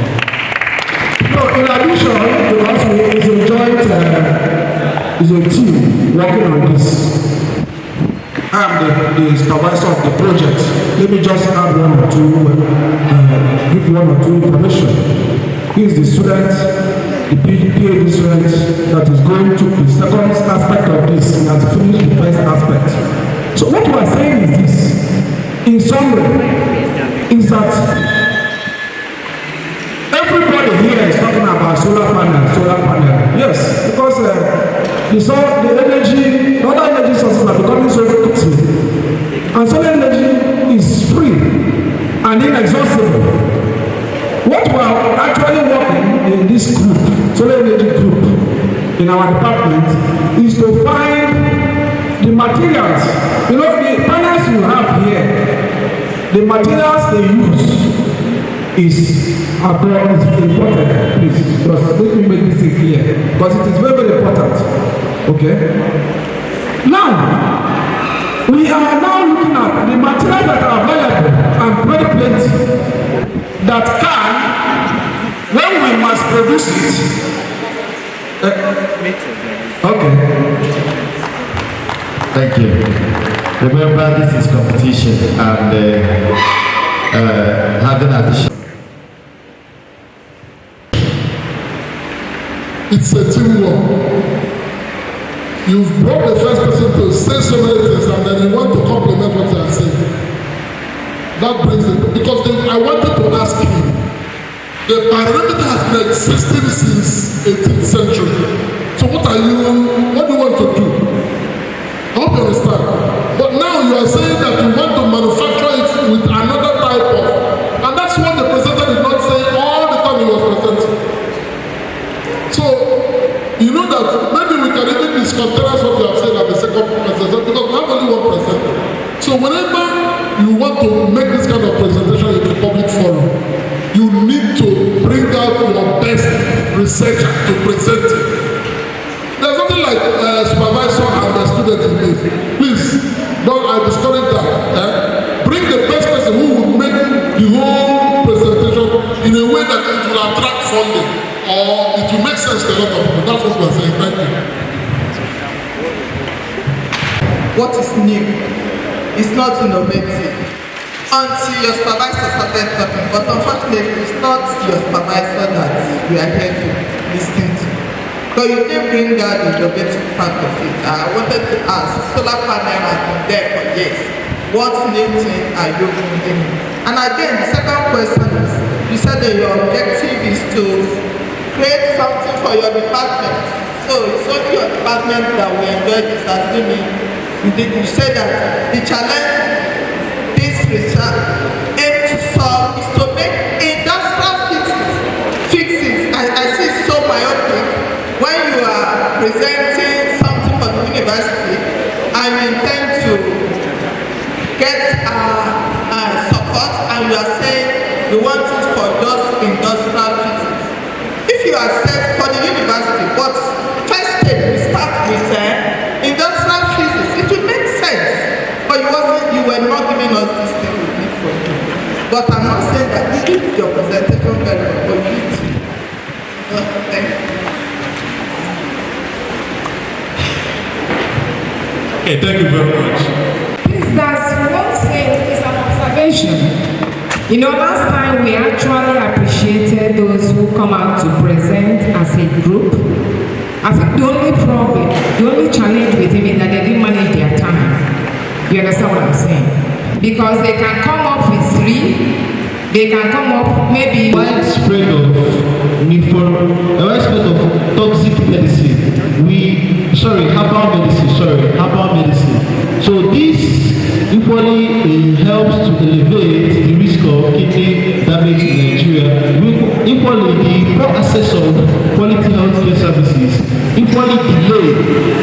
No, in addition, because it's a joint, it's a team working on this. I'm the supervisor of the project. Let me just add one or two, give one or two information. He is the student, the PhD student that is going to the second aspect of this. He has finished the first aspect. So what we are saying is this, in summary, is that everybody here is talking about solar panel. Yes, because the energy, other energy sources are becoming so lucrative, and solar energy is free and inexhaustible. What we are actually working in this group, solar energy group, in our department, is to find the materials. You know, the panels you have here, the materials they use is important, please, because let me make this thing clear, because it is very, very important. Okay? Now, we are now looking at the materials that are available and very plenty that can, when we must produce it. Okay. Thank you. Remember, this is competition and having addition. It's a teamwork. You've brought the first person to say so many things and then you want to compliment what they are saying. That brings it. Because I wanted to ask you, the parameter has been existing since 18th century. So what do you want to do? I hope you understand. But now you are saying that you want to manufacture it with another type of, and that's what the presenter did not say all the time he was presenting. So, you know that maybe we can even discontinue what you have said at the second presentation because we have only one presenter. So whenever you want to make this kind of presentation in a public forum, you need to bring out your best researcher to present it. There's nothing like supervisor and the student in this. Please, don't I discourage that. Bring the best person who will make the whole presentation in a way that it will attract funding. Or it will make sense to a lot of people. That's what we're saying. Thank you. What is new is not innovative until your supervisor started talking. But unfortunately, it's not your supervisor that we are here to listen to. Because you didn't bring out the innovative part of it. I wanted to ask, solar panel has been there for years. What new thing are you bringing in? And again, the second question is, you said that your objective is to create something for your department. So it's only your department that will enjoy this, assuming you said that the challenge this research aims to solve is to make industrial fixes. I see it so myopic when you are presenting something for the university and you intend to get support and you are saying you want it for those industrial fixes. If you are set for the university, but first step we start with industrial physics, it will make sense. But you were not giving us this thing we need from you. But I'm not saying that you did your presentation very well, but you need to. Thank you. Okay, thank you very much. Please, that's one thing is an observation. You know, last time we actually appreciated those who come out to present as a group. I think the only problem, the only challenge with him is that they didn't manage their time. You understand what I'm saying? Because they can come up with 3, they can come up maybe widespread of toxic medicine. Herbal medicine. So this equally helps to elevate services equally delay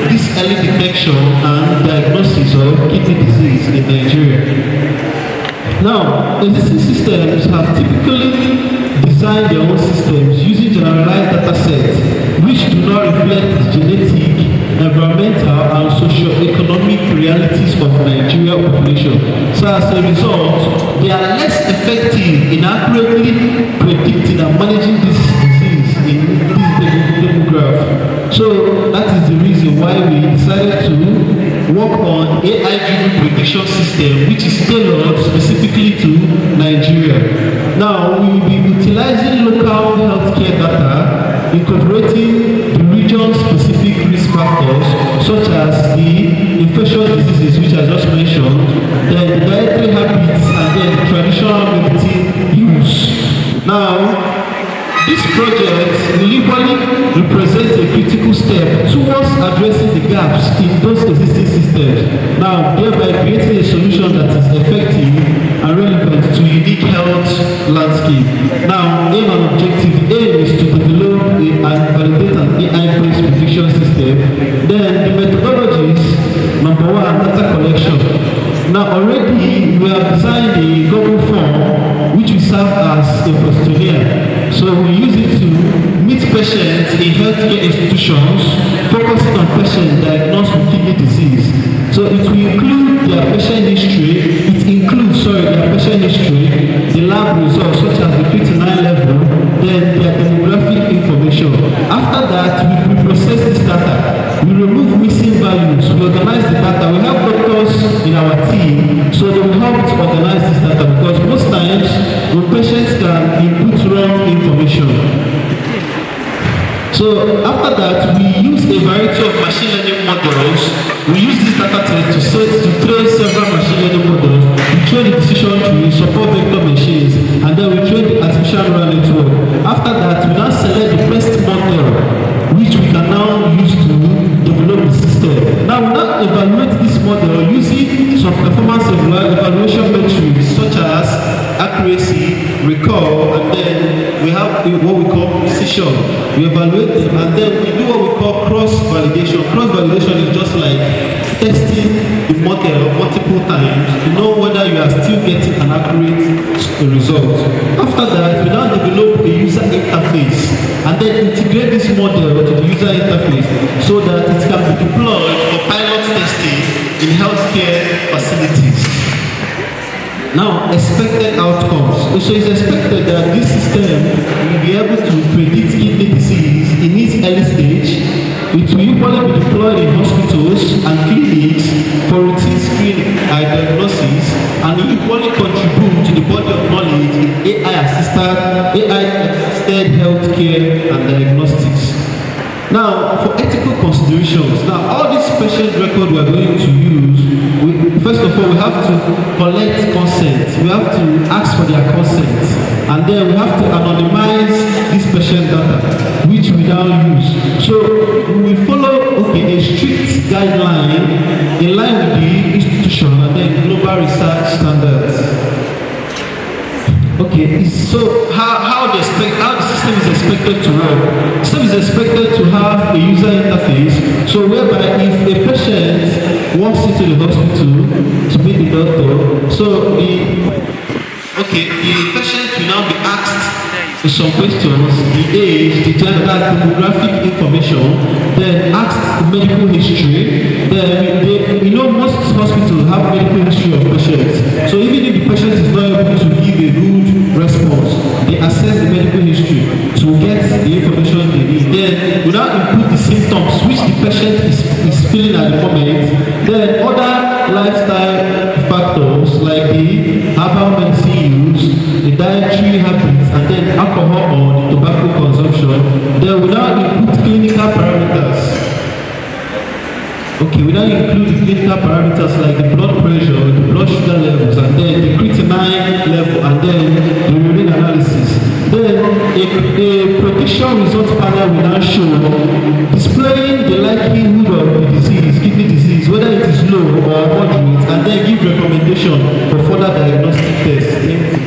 this early detection and diagnosis of kidney disease in Nigeria. Now, existing systems have typically designed their own systems using generalized data sets which do not reflect the genetic, environmental, and socio-economic realities of Nigerian population. So as a result, they are less effective in accurately predicting and managing this disease in this demographic. So that is the reason why we decided to work on AI-driven prediction system which is tailored specifically to Nigeria. Now, we will be utilizing local healthcare data, incorporating the region-specific risk factors such as the infectious diseases which I just mentioned, then the dietary habits, and then the traditional medicine use. Now, this project will equally represent a critical step towards addressing the gaps in those existing systems. Now, thereby creating a solution that is effective and relevant to unique health landscape. Now, aim and objective. The aim is to develop and validate an AI-based prediction system. Then the methodologies, number one, data collection. Now, already we have designed a Google form which will serve as a questionnaire. So we use it to meet patients in healthcare institutions, focusing on patients diagnosed with kidney disease. So it will include their patient history, their patient history, the lab results such as the creatinine level, then their demographic information. After that, we process this data. We remove missing values, we organize the data. We have doctors in our team, so they will help to organize this data because most times the patients can input wrong information. So after that, we use a variety of machine learning models. We use this data to train several machine learning models. We train the decision tree, support vector machines, and then we train the artificial neural network. After that, we now select the best model, which we can now use to develop the system. Now we now evaluate this model using some performance evaluation metrics such as accuracy, recall, and then we have what we call precision. We evaluate them and then we do what we call cross-validation. Cross-validation is just like testing the model multiple times to know whether you are still getting an accurate result. After that, we now develop a user interface and then integrate this model to the user interface so that it can be deployed for pilot testing in healthcare facilities. Now, expected outcomes. So it's expected that this system will be able to predict kidney disease in its early stage. It will equally be deployed in hospitals and clinics for routine screening and diagnosis, and equally contribute to the body of knowledge in AI-assisted healthcare and diagnostics. Now, for ethical considerations, now all these patient records we are going to use, first of all, we have to collect consent. We have to ask for their consent. And then we have to anonymize this patient data, which we now use. So we follow, a strict guideline in line with the institution and then global research standards. Okay, so how the system is expected to work? The system is expected to have a user interface, so whereby if a patient walks into the hospital to meet the doctor, so the patient will now be asked some questions, the age, the gender, demographic information, then asked medical history. Then most hospitals have medical history of patients. So even if the patient is not able to give a good response, they assess the medical history to get the information they need. Then we now input the symptoms which the patient is feeling at the moment. Then other lifestyle factors like the herbal medicine use, the dietary habits, and then alcohol or the tobacco consumption. Then we now input clinical parameters. We now include the clinical parameters like the blood pressure, the blood sugar levels, and then the creatinine level, and then the urine analysis. Then a prediction results panel will now show displaying the likelihood of the disease, kidney disease, whether it is low or moderate, and then give recommendation for further diagnostic tests.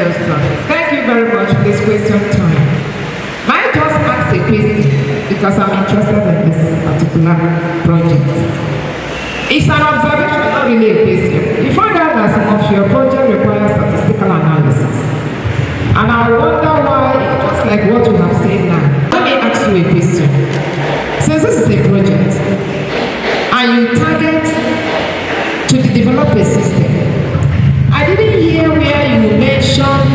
us talk. Thank you very much for this question time. May I just ask a question because I'm interested in this particular project. It's an observation, not really a question. You find out that some of your project requires statistical analysis. And I wonder why, just like what you have said now. Let me ask you a question. Since this is a project, and you target to develop a system, I didn't hear where you mentioned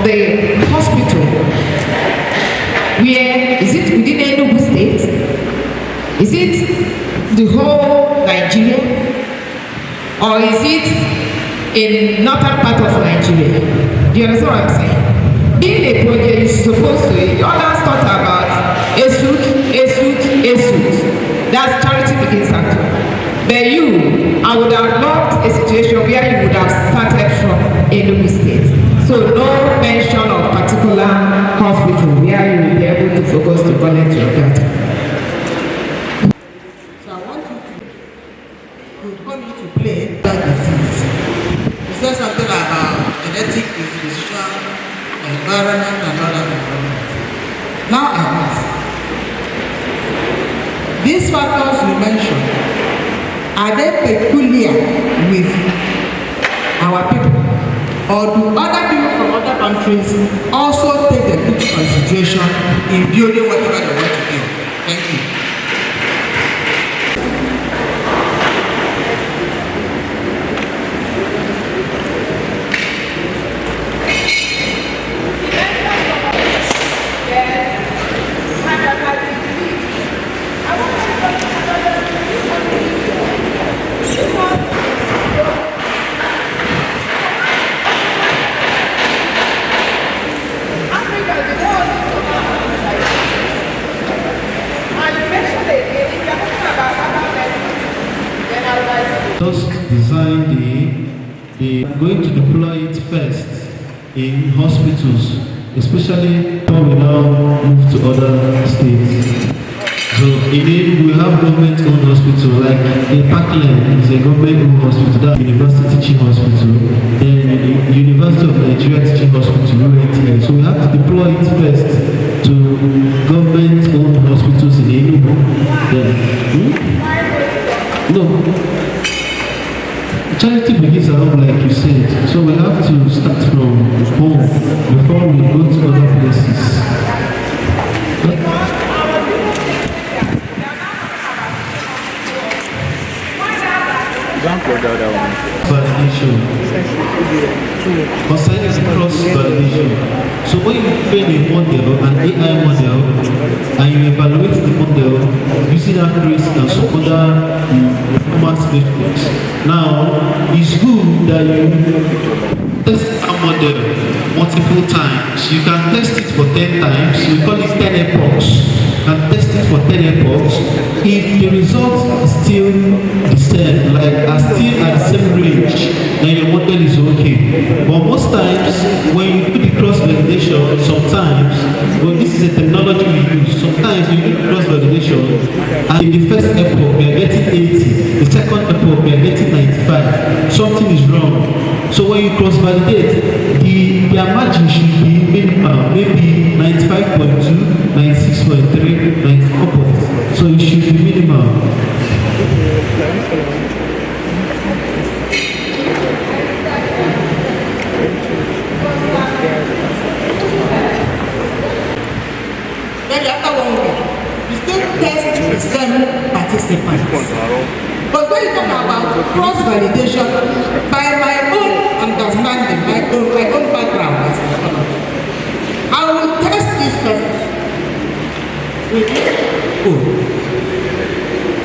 the hospital. Where is it within Enugu state? Is it the whole Nigeria? Or is it in northern part of Nigeria? Do you understand what I'm saying? Being a project, you're supposed to, you others thought about Esut. That's charity begins at home. But you, I would have loved a situation where you would have started from Enugu state. So no mention of particular hospital where you will be able to focus to collect your data. So I want you to come into play that disease. You said something about genetic disposition, environment, and other environment. Now I ask, these factors you mentioned, are they peculiar with our people? Or do other people from other countries also take them into consideration in building whatever they want to build? Thank you. Just design the going to deploy it first in hospitals, especially when we now move to other states. So in Enugu, we have government-owned hospital, like in Parkland is a government-owned hospital, that's University Teaching Hospital, then the University of Nigeria Teaching Hospital, UNTA. So we have to deploy it first to government-owned hospitals in Enugu. Then, no. Charity begins at home, like you said, so we have to start from home before we go to other places. Validation. Concerning the cross validation. So when you train a model, an AI model, and you evaluate the model using accuracy and some other performance metrics, now it's good that you test a model multiple times. You can test it for 10 times. We call it 10 epochs. And test it for 10 epochs. If the results are still the same, like are still at the same range, then your model is okay. But most times, when you do the cross validation, sometimes, well, this is a technology we use. Sometimes you do cross validation, and in the first epoch we are getting 80, the second epoch we are getting 95. Something is wrong. So when you cross validate, their margin should be minimal, maybe 95.2, 96.3. 94. So it should be minimal. Then after 1 week, you still test the same participants. But when you talk about cross-validation, by my own understanding, my own background as a psychologist, I will test this person with this code.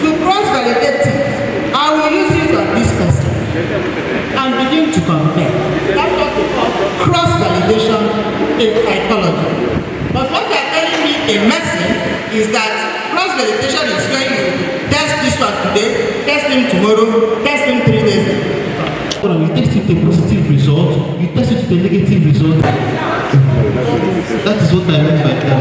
To cross-validate it, I will use it on this person and begin to compare. That's what we call cross-validation in psychology. But what you are telling me in medicine is that cross-validation is when you test this one today, test him tomorrow, test him 3 days later. You test it with a positive result, you test it with a negative result. That is what I meant by that.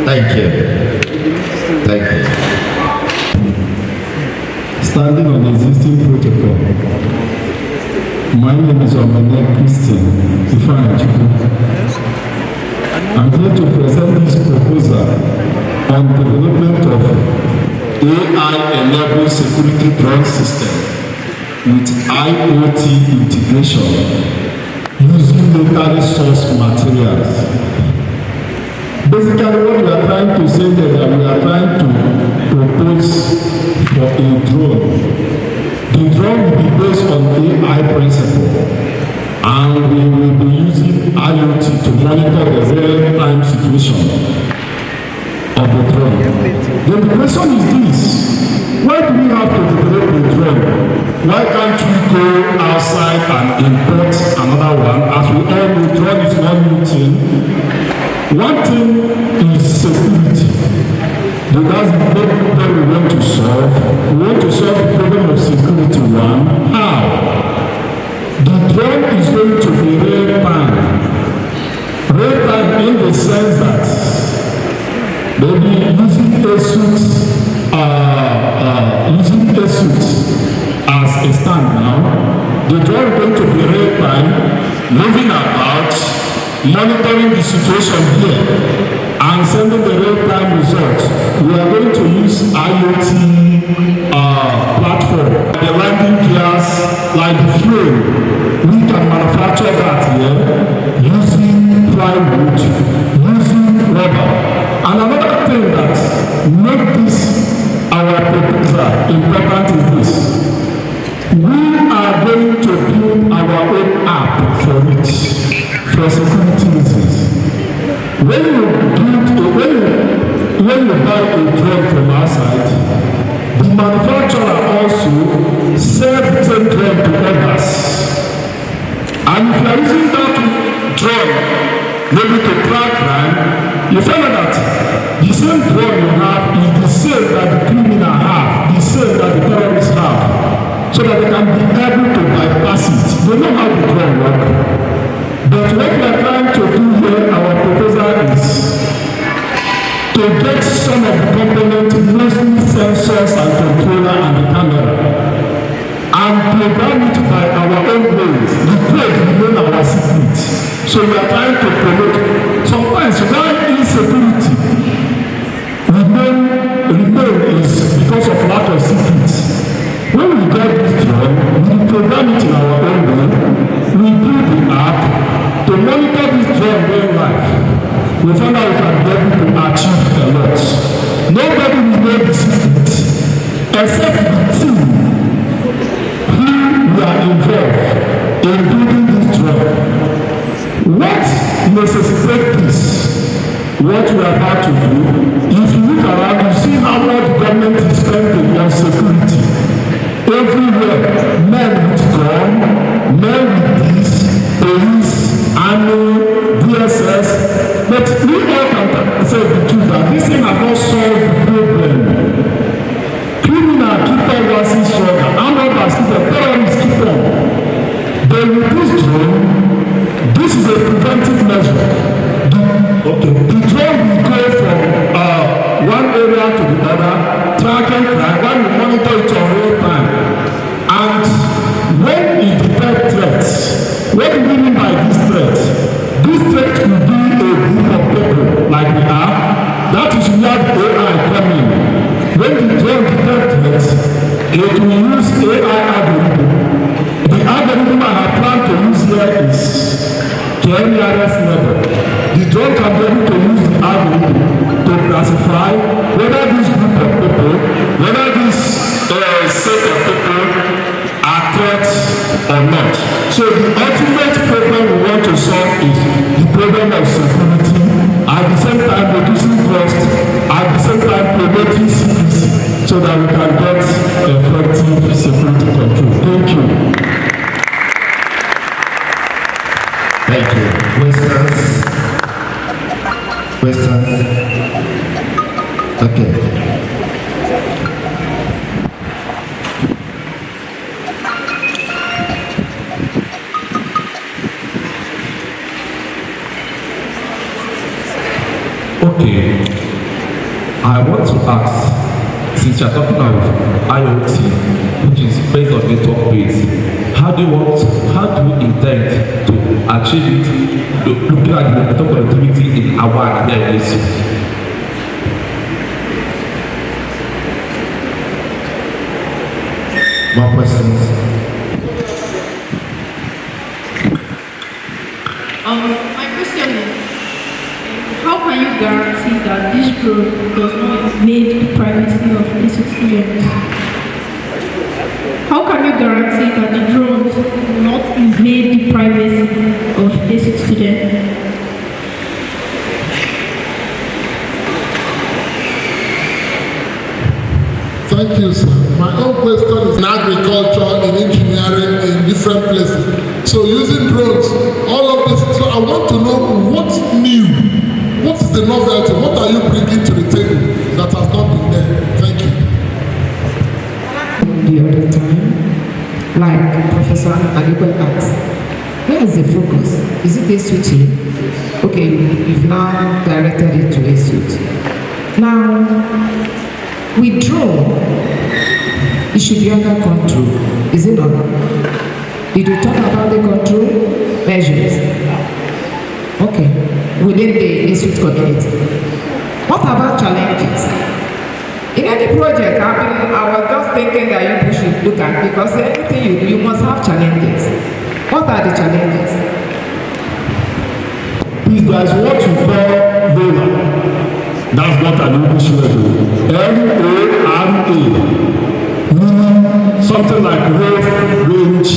Thank you. Thank you. My name is Omene Christian Ifanchukwu. I'm here to present this proposal on development of AI-enabled security drone system with IoT integration using locally sourced materials. Basically, what we are trying to say is that we are trying to propose for a drone. The drone will be based on AI principle, and we will be using IoT to monitor the real-time situation of the drone. Then the question is this: why do we have to develop a drone? Why can't we go outside and import another one? As we all know, drone is not new thing. One thing is security. That's what we want to solve. We want to solve the problem of security. One, how? The drone is going to be real-time. Real-time in the sense that maybe using Esut as a stand now, the drone is going to be real-time, moving about, monitoring the situation here, and sending the real-time results. We are going to use IoT platform, the landing gears, like the frame. We can manufacture that here using plywood, using rubber. And another thing that makes this our proposal important is this: we are going to build our own app for it, for security reasons. When you buy a drone from outside, the manufacturer also sells the same drone to others. And if you are using that drone maybe to track crime, you find out that the same drone you have is the same that the criminal have, the same that the terrorists have, so that they can be able to bypass it. They know how the drone works. But what we are trying to do here, our proposal is to get some of the components, mostly sensors and controller and the camera, and program it by our own ways. The code remain our secret. So we are trying to promote. Sometimes why insecurity remain is because of lack of secrets. When we get this drone, we program it in our own way. We build the app to monitor this drone real life. We found out we can be able to achieve a lot. Nobody will know the secret except the team who we are involved in building this drone. What necessitates this? What we are about to do, if you look around, you see how much the government is spending on security. Everywhere, men with gun, men with this, police, army, DSS, but we all can say the truth that this thing has not solved the problem. Criminal keep on rising stronger, armed robbers keep on, terrorists keep on. But with this drone, this is a preventive measure. The drone will go from one area to the other, tracking crime, while we monitor it on real time. And when it detects threats, what do we mean by this threat? This threat will be a group of people like we are. That is where the AI comes in. When the drone detects threats, it will use AI algorithm. The algorithm I have planned to use here is KNRS level. The drone can be able to use the algorithm to classify whether this group of people, whether this set of people are threats or not. So the ultimate problem we want to solve is the problem of security, at the same time reducing cost, at the same time promoting secrecy, so that we can get effective security control. Thank you. Thank you. Questions? Okay. Okay, I want to ask, since you're talking about IoT, which is based on network base, how how do you intend to achieve it, looking at the better productivity in our Ideation? More questions? My question is, how can you guarantee that this drone does not invade the privacy of Esut students? How can you guarantee that the drones will not invade the privacy of Esut students? Thank you, sir. My own question is in agriculture, in engineering, in different places. So using drones, all of this. So I want to know what's new. What is the novelty? What are you bringing to the table that has not been there? Thank you. The other time, like Professor Adequate asked, where is the focus? Is it Esut? Okay, you've now directed it to Esut. Now, with drone, it should be under control, is it not? Did you talk about the control measures? Okay, within the Esut community. What about challenges? In any project, I was just thinking that you should look at, because anything you do, you must have challenges. What are the challenges? Please, there is what you call LoRa. That's what an English word is. LoRa. Meaning something like wave range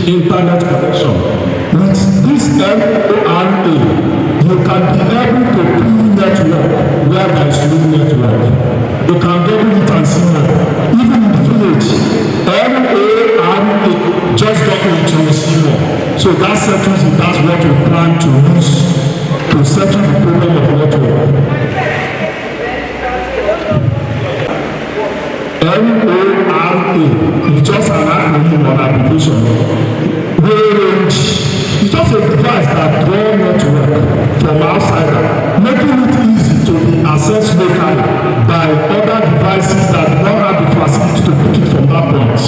internet connection. With this LoRa, you can be able to pull network where there is no network. You can double it and see more. Even in the village, LoRa just double it and see more. So that settles it. That's what we plan to use to settle the problem of network. LoRa is just an acronym or application. Range is just a device that draws network from outside, making it easy to be accessed locally by other devices that do not have the facility to pick it from that point.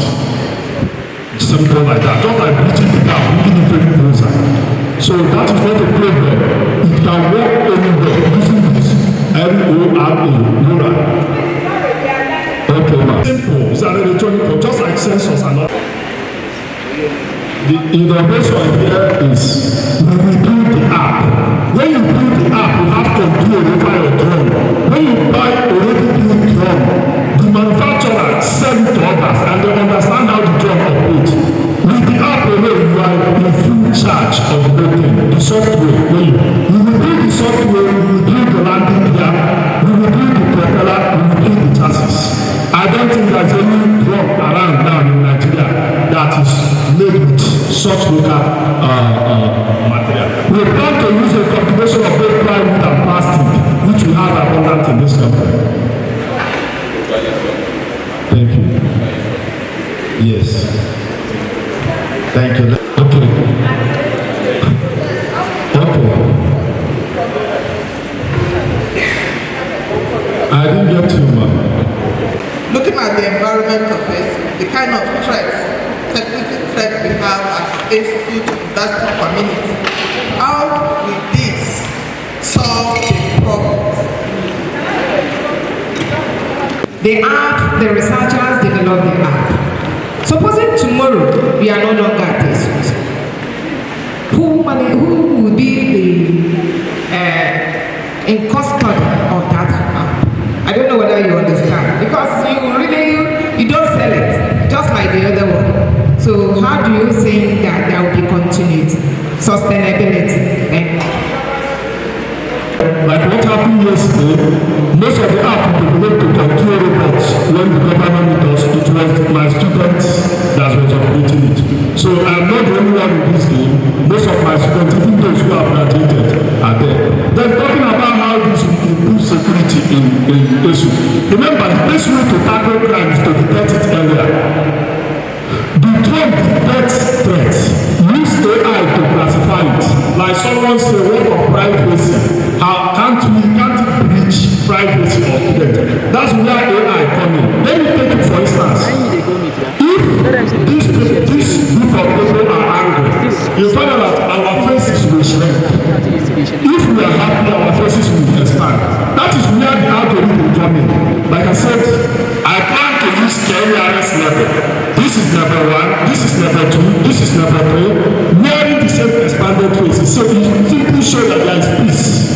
Simple like that, just like bridging the gap, bringing it very closer. So that is not a problem. It can work anywhere using this LoRa. Okay, simple. It's an electronic, just like sensors and all. The innovation here is when we build the app. When you build the app, you have control over your drone. When you buy already built drone, the manufacturer sell it to others and they understand how the drone operates. With the app alone, you are in full charge of the whole thing. The software, when you will build the software, you will build the landing gear, you will build the propeller, you will build the chassis. I don't think there's any drone around now in Nigeria that is made with such local material. We plan to use a combination of both plywood and plastic, which we have abundant in this country. Thank you. Yes. Thank you. Okay. Okay. I didn't get you, man. Looking at the environment of it, the kind of threats, security threat we have as Esut University community, how will this solve the problem? The app, the researchers developed the app. Supposing tomorrow we are no longer at Esut, who will be in custody of that app? I don't know whether you understand, because you don't sell it, just like the other one. So how do you think that there will be continuity, sustainability? Like what happened yesterday, most of the app developed to control robots when the government does it was my students that was operating it. So I'm not the only one in this game. Most of my students, even those who have graduated, are there. They're talking about how this will improve security in Esut. Remember, the best way to tackle crime is to detect it earlier. The drone detects threats. Use AI to classify it. Like someone say, what of privacy? How can't it breach privacy of students? That's where AI come in. Let me take it for instance. If this group of people you find out that our faces will shrink. If we are happy, our faces will expand. That is where the algorithm will come in. Like I said, I plan to use KRS level. This is number 1, this is number 2, this is number 3, wearing the same expanded faces. So it simply show that there is peace.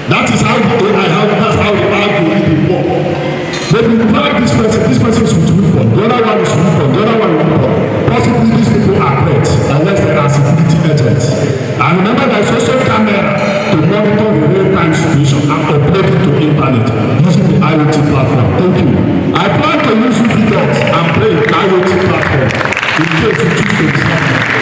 That is how that's how the algorithm works. When we plug this person is with weapon, the other one is weapon, the other one is weapon. Possibly these people are threats, unless they are security agents. And remember, there is also camera to monitor the real-time situation and upload it to internet using the IoT platform. Thank you. I plan to use videos and play the IoT platform in case you choose to decide.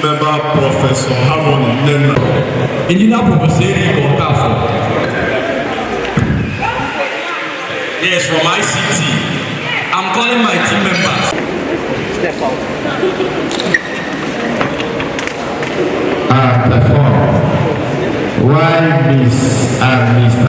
Member Professor Harmony Nena. Engineer Professor Eric Okafo. Yes, from ICT. I'm calling my team members. Step up. Perform. Why Miss and Mr.